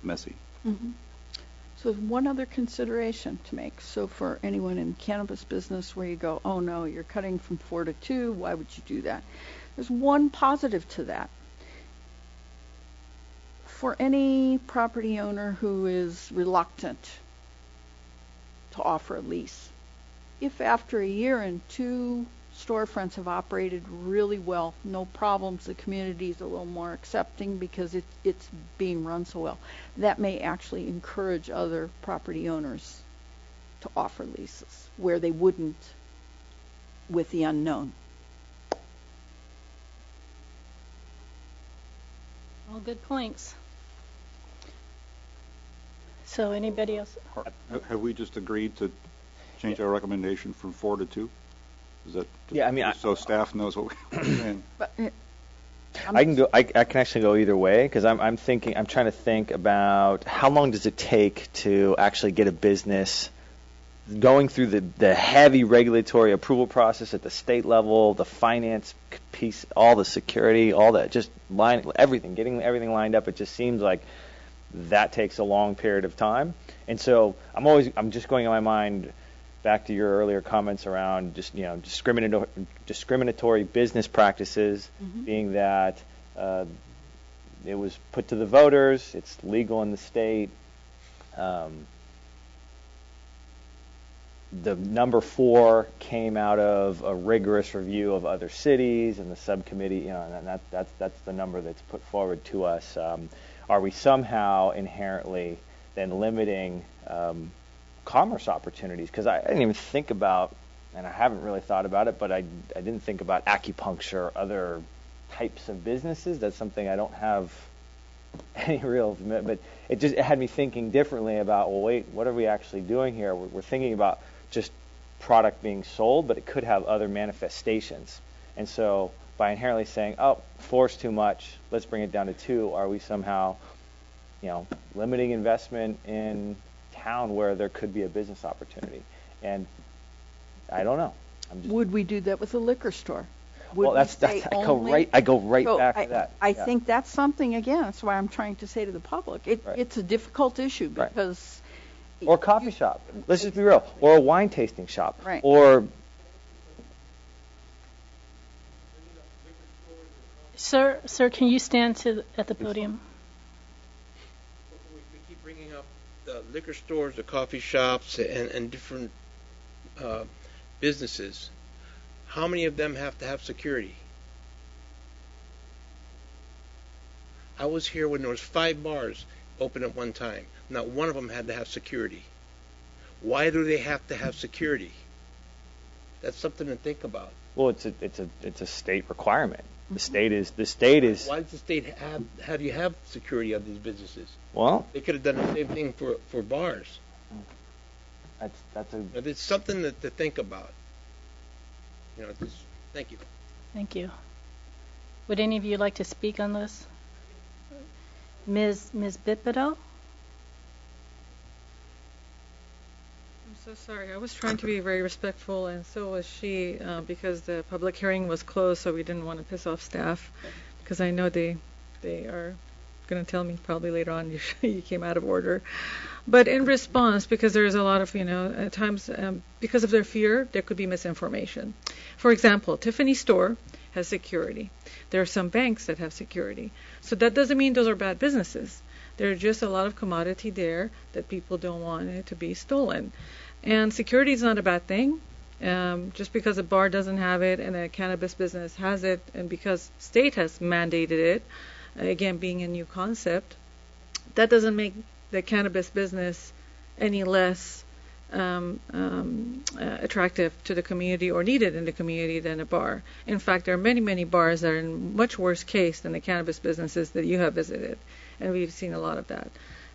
messy. Mm-hmm. So there's one other consideration to make. So for anyone in the cannabis business where you go, oh no, you're cutting from 4 to 2, why would you do that? There's one positive to that. For any property owner who is reluctant to offer a lease, if after a year and 2 storefronts have operated really well, no problems, the community is a little more accepting because it's being run so well, that may actually encourage other property owners to offer leases where they wouldn't with the unknown. All good points. So anybody else? Have we just agreed to change our recommendation from 4 to 2? Is that so staff knows what we're saying? I can actually go either way, because I'm trying to think about how long does it take to actually get a business going through the heavy regulatory approval process at the state level, the finance piece, all the security, all that, just getting everything lined up. It just seems like that takes a long period of time. And so I'm just going in my mind back to your earlier comments around just discriminatory business practices, being that it was put to the voters, it's legal in the state. The number 4 came out of a rigorous review of other cities, and the subcommittee, and that's the number that's put forward to us. Are we somehow inherently then limiting commerce opportunities? Because I didn't even think about, and I haven't really thought about it, but I didn't think about acupuncture, other types of businesses. That's something I don't have any real, but it had me thinking differently about, well, wait, what are we actually doing here? We're thinking about just product being sold, but it could have other manifestations. And so by inherently saying, oh, 4's too much, let's bring it down to 2, are we somehow, limiting investment in town where there could be a business opportunity? And I don't know. Would we do that with a liquor store? I go right back to that. I think that's something, again, that's why I'm trying to say to the public, it's a difficult issue because... Or a coffee shop. Let's just be real. Or a wine tasting shop. Right. Or... Sir, can you stand at the podium? We keep bringing up the liquor stores, the coffee shops, and different businesses. How many of them have to have security? I was here when there was 5 bars open at one time. Not one of them had to have security. Why do they have to have security? That's something to think about. Well, it's a state requirement. The state is. Why does the state have you have security on these businesses? Well, they could have done the same thing for bars. It's something to think about. Thank you. Thank you. Would any of you like to speak on this? Ms. Bipido? I'm so sorry. I was trying to be very respectful, and so was she, because the public hearing was closed, so we didn't want to piss off staff, because I know they are going to tell me probably later on you came out of order. But in response, because there's a lot of, at times, because of their fear, there could be misinformation. For example, Tiffany store has security. There are some banks that have security. So that doesn't mean those are bad businesses. There's just a lot of commodity there that people don't want it to be stolen. And security is not a bad thing. Just because a bar doesn't have it and a cannabis business has it, and because state has mandated it, again, being a new concept, that doesn't make the cannabis business any less attractive to the community or needed in the community than a bar. In fact, there are many, many bars that are in much worse case than the cannabis businesses that you have visited, and we've seen a lot of that.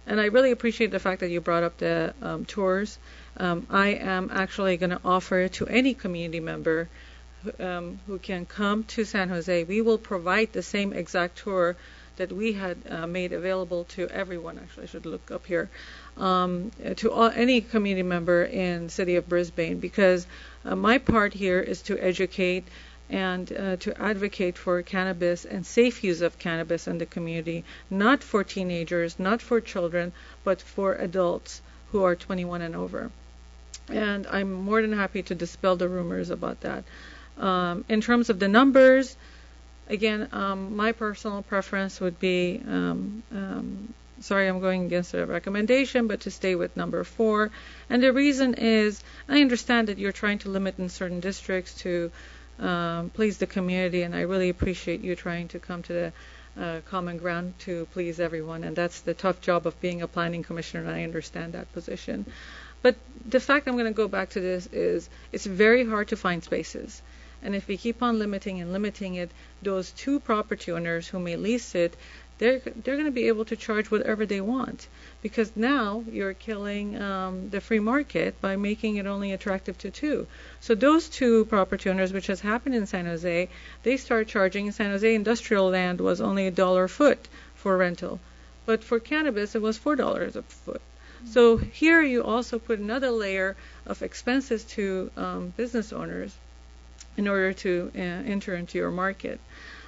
And I really appreciate the fact that you brought up the tours. I am actually going to offer to any community member who can come to San Jose. We will provide the same exact tour that we had made available to everyone. Actually, I should look up here. To any community member in the city of Brisbane, because my part here is to educate and to advocate for cannabis and safe use of cannabis in the community, not for teenagers, not for children, but for adults who are 21 and over. And I'm more than happy to dispel the rumors about that. In terms of the numbers, again, my personal preference would be, sorry, I'm going against the recommendation, but to stay with number 4. And the reason is, I understand that you're trying to limit in certain districts to please the community, and I really appreciate you trying to come to the common ground to please everyone, and that's the tough job of being a planning commissioner, and I understand that position. But the fact I'm going to go back to this is it's very hard to find spaces. And if we keep on limiting it, those 2 property owners who may lease it, they're going to be able to charge whatever they want, because now you're killing the free market by making it only attractive to 2. So those 2 property owners, which has happened in San Jose, they start charging. In San Jose, industrial land was only $1 a foot for rental, but for cannabis it was $4 a foot. So here you also put another layer of expenses to business owners in order to enter into your market.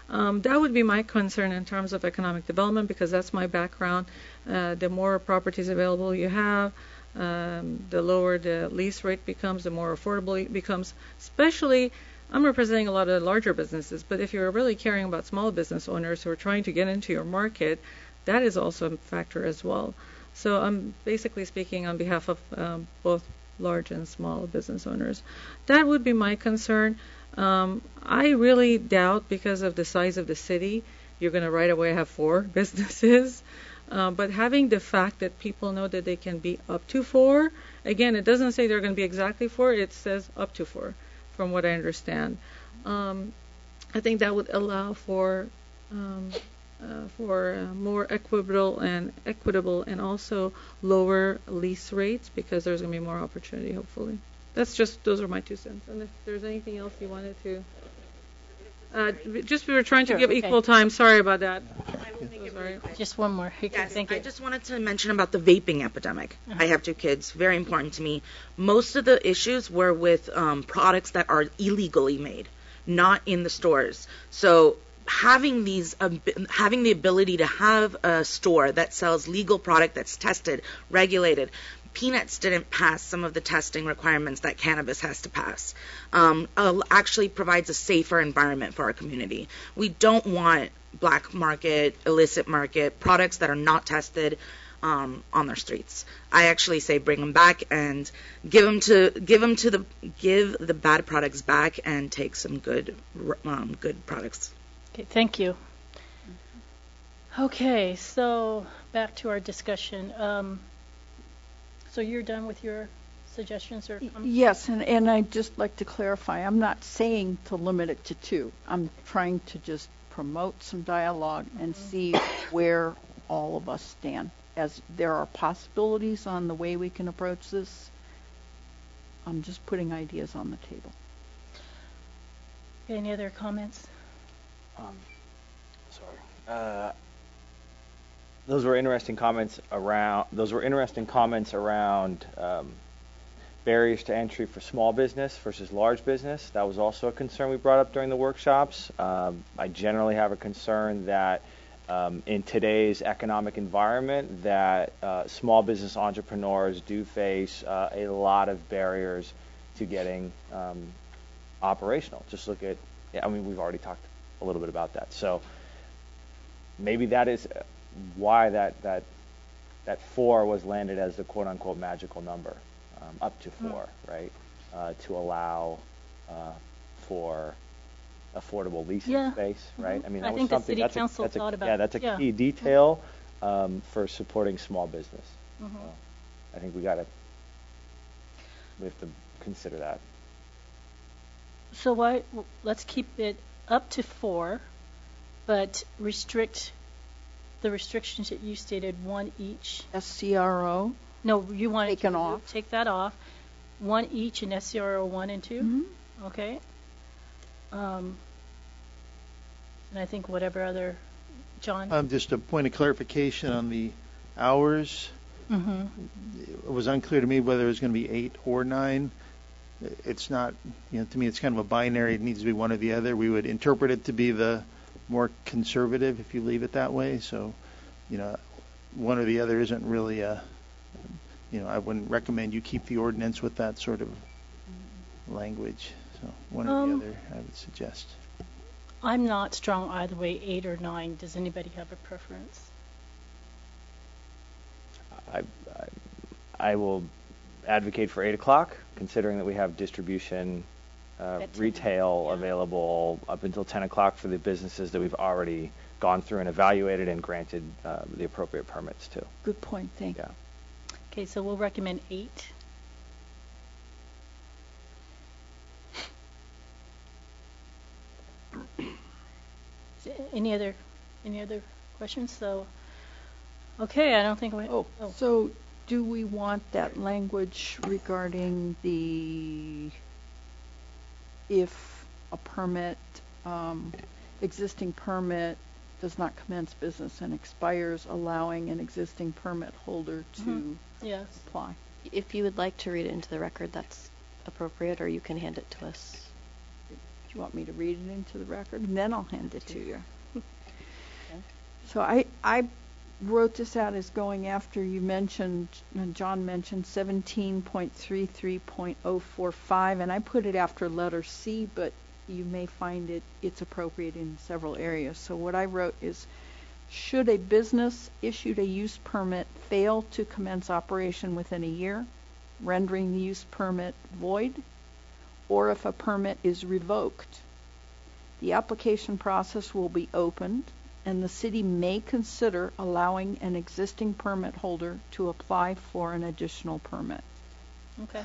That would be my concern in terms of economic development, because that's my background. The more properties available you have, the lower the lease rate becomes, the more affordable it becomes. Especially, I'm representing a lot of larger businesses, but if you're really caring about small business owners who are trying to get into your market, that is also a factor as well. So I'm basically speaking on behalf of both large and small business owners. That would be my concern. I really doubt, because of the size of the city, you're going to right away have 4 businesses. But having the fact that people know that they can be up to 4, again, it doesn't say they're going to be exactly 4, it says up to 4, from what I understand. I think that would allow for more equitable and also lower lease rates, because there's going to be more opportunity, hopefully. Those are my 2 cents. And if there's anything else you wanted to, we were trying to give equal time. Sorry about that. I will make it really quick. Just one more. Yes, Thank you. I just wanted to mention about the vaping epidemic. I have 2 kids, very important to me. Most of the issues were with products that are illegally made, not in the stores. So having the ability to have a store that sells legal product that's tested, regulated. Peanuts didn't pass some of the testing requirements that cannabis has to pass. Actually provides a safer environment for our community. We don't want black market, illicit market products that are not tested on their streets. I actually say bring them back and give the bad products back and take some good products. Okay, thank you. Okay, so back to our discussion. So you're done with your suggestions or comments? Yes, and I'd just like to clarify, I'm not saying to limit it to 2. I'm trying to just promote some dialogue and see where all of us stand. As there are possibilities on the way we can approach this, I'm just putting ideas on the table. Any other comments? Those were interesting comments around barriers to entry for small business versus large business. That was also a concern we brought up during the workshops. I generally have a concern that in today's economic environment that small business entrepreneurs do face a lot of barriers to getting operational. Just look at, we've already talked a little bit about that. So maybe that is why that 4 was landed as the quote-unquote magical number, up to 4, right? To allow for affordable leasing space, right? I think the city council thought about that's a key detail for supporting small business. I think we got to we have to consider that. So let's keep it up to 4, but restrict the restrictions that you stated, 1 each. SCRO? No, you want Taken to off. take that off. 1 each in SCRO 1 and 2? Mm-hmm. Okay. And I think whatever other, John? Just a point of clarification on the hours. Mm-hmm. It was unclear to me whether it was going to be 8 or 9. It's not, to me, it's kind of a binary. It needs to be one or the other. We would interpret it to be the more conservative if you leave it that way. So, one or the other isn't really I wouldn't recommend you keep the ordinance with that sort of language. So, one or the other, I would suggest. I'm not strong either way, 8 or 9. Does anybody have a preference? I will advocate for 8 o'clock, considering that we have distribution, retail available up until 10 o'clock for the businesses that we've already gone through and evaluated and granted the appropriate permits to. Good point. Thank you. Okay, so we'll recommend 8. Any other questions? So, okay, I don't think we. So do we want that language regarding if a permit, existing permit does not commence business and expires, allowing an existing permit holder to apply? If you would like to read it into the record, that's appropriate, or you can hand it to us. Do you want me to read it into the record? And then I'll hand it to you. Okay. So I wrote this out as going after you mentioned, John mentioned 17.33.045, and I put it after letter C, but you may find it's appropriate in several areas. So what I wrote is, should a business issued a use permit fail to commence operation within a year, rendering the use permit void, or if a permit is revoked, the application process will be opened, and the city may consider allowing an existing permit holder to apply for an additional permit. Okay.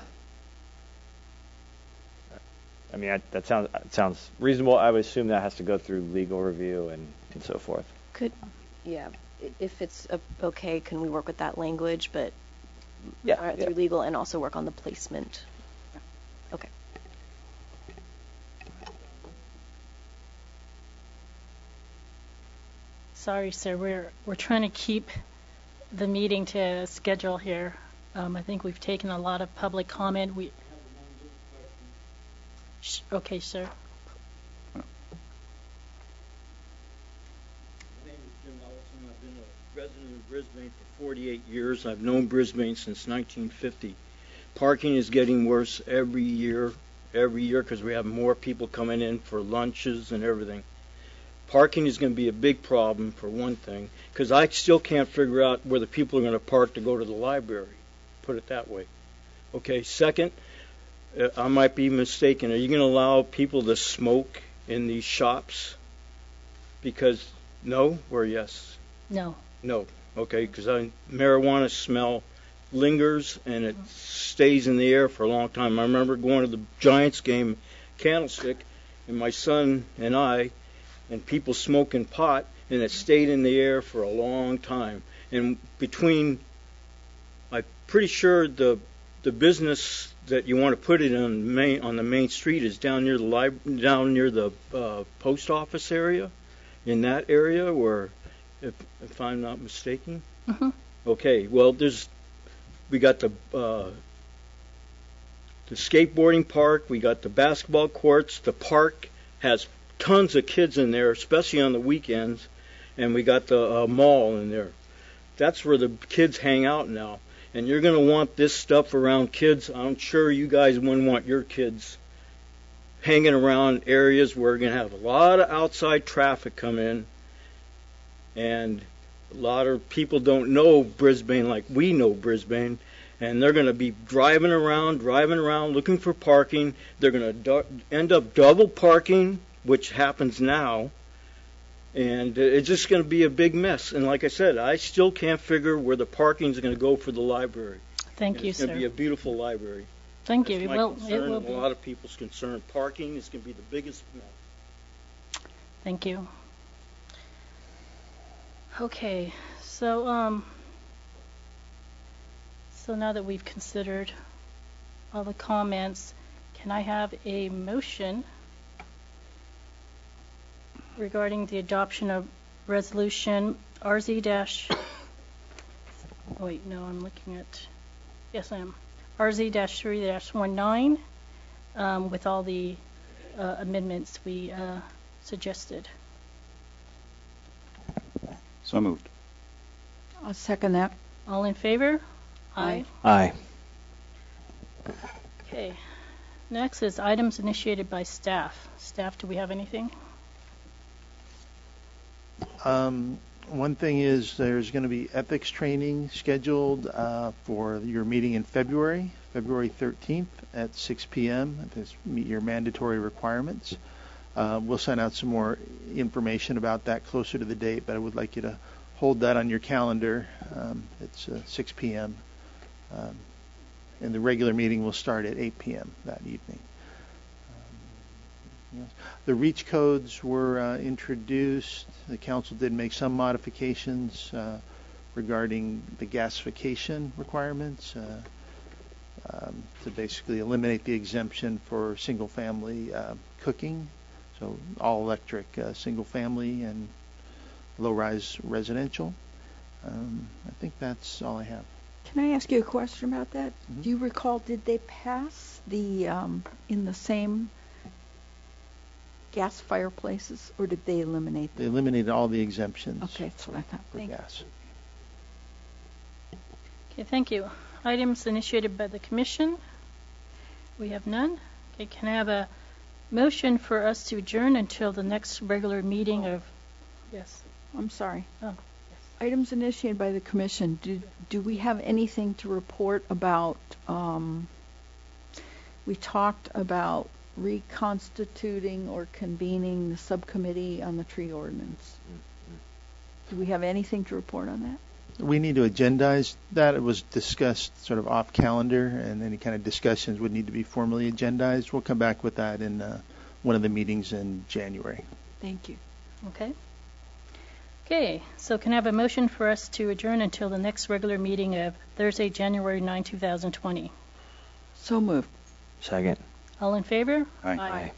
I mean, that sounds reasonable. I would assume that has to go through legal review and so forth. If it's okay, can we work with that language, but through legal, and also work on the placement? Okay. Sorry, sir. We're trying to keep the meeting to a schedule here. I think we've taken a lot of public comment. Okay, sir. My name is Jim Ellison. I've been a resident of Brisbane for 48 years. I've known Brisbane since 1950. Parking is getting worse every year because we have more people coming in for lunches and everything. Parking is going to be a big problem, for one thing, because I still can't figure out where the people are going to park to go to the library, put it that way. Okay, second, I might be mistaken. Are you going to allow people to smoke in these shops? Because no or yes? No. No. Okay, because marijuana smell lingers and it stays in the air for a long time. I remember going to the Giants game, Candlestick, and my son and I, and people smoking pot, and it stayed in the air for a long time. And I'm pretty sure the business that you want to put it on the main street is down near the post office area, in that area, where, if I'm not mistaken. Mm-hmm. Okay, well, we got the skateboarding park, we got the basketball courts, the park has tons of kids in there, especially on the weekends, and we got the mall in there. That's where the kids hang out now. And you're going to want this stuff around kids. I'm sure you guys wouldn't want your kids hanging around areas where we're going to have a lot of outside traffic come in, and a lot of people don't know Brisbane like we know Brisbane, and they're going to be driving around looking for parking. They're going to end up double parking, which happens now, and it's just going to be a big mess. And like I said, I still can't figure where the parking is going to go for the library. Thank you, sir. It's going sir. to be a beautiful library. Thank That's you. my Well, concern it will and be. a lot of people's concern. Parking is going to be the biggest mess. Thank you. Okay, so now that we've considered all the comments, can I have a motion regarding the adoption of resolution RZ- oh wait, no, I'm looking at, yes I am, RZ-3-19 with all the amendments we suggested. So moved. I'll second that. All in favor? Aye. Aye. Okay. Next is items initiated by staff. Staff, do we have anything? One thing is there's going to be ethics training scheduled for your meeting in February 13th at 6 p.m. to meet your mandatory requirements. We'll send out some more information about that closer to the date, but I would like you to hold that on your calendar. It's 6 p.m. And the regular meeting will start at 8 p.m. that evening. Yes. The REACH codes were introduced. The council did make some modifications regarding the gasification requirements to basically eliminate the exemption for single-family cooking. So all electric single-family and low-rise residential. I think that's all I have. Can I ask you a question about that? Mm-hmm. Do you recall, did they pass the in the same gas fireplaces, or did they eliminate them? They eliminated all the exemptions. Okay, that's what I thought. For gas. Okay, thank you. Items initiated by the commission. We have none. Okay, can I have a motion for us to adjourn until the next regular meeting of... Yes. I'm sorry. Oh. Items initiated by the commission. Do we have anything to report about? We talked about reconstituting or convening the subcommittee on the tree ordinance. Do we have anything to report on that? We need to agendize that. It was discussed sort of off calendar, and any kind of discussions would need to be formally agendized. We'll come back with that in one of the meetings in January. Thank you. Okay. Okay, so can I have a motion for us to adjourn until the next regular meeting of Thursday, January 9, 2020? So moved. Second. All in favor? Aye. Aye.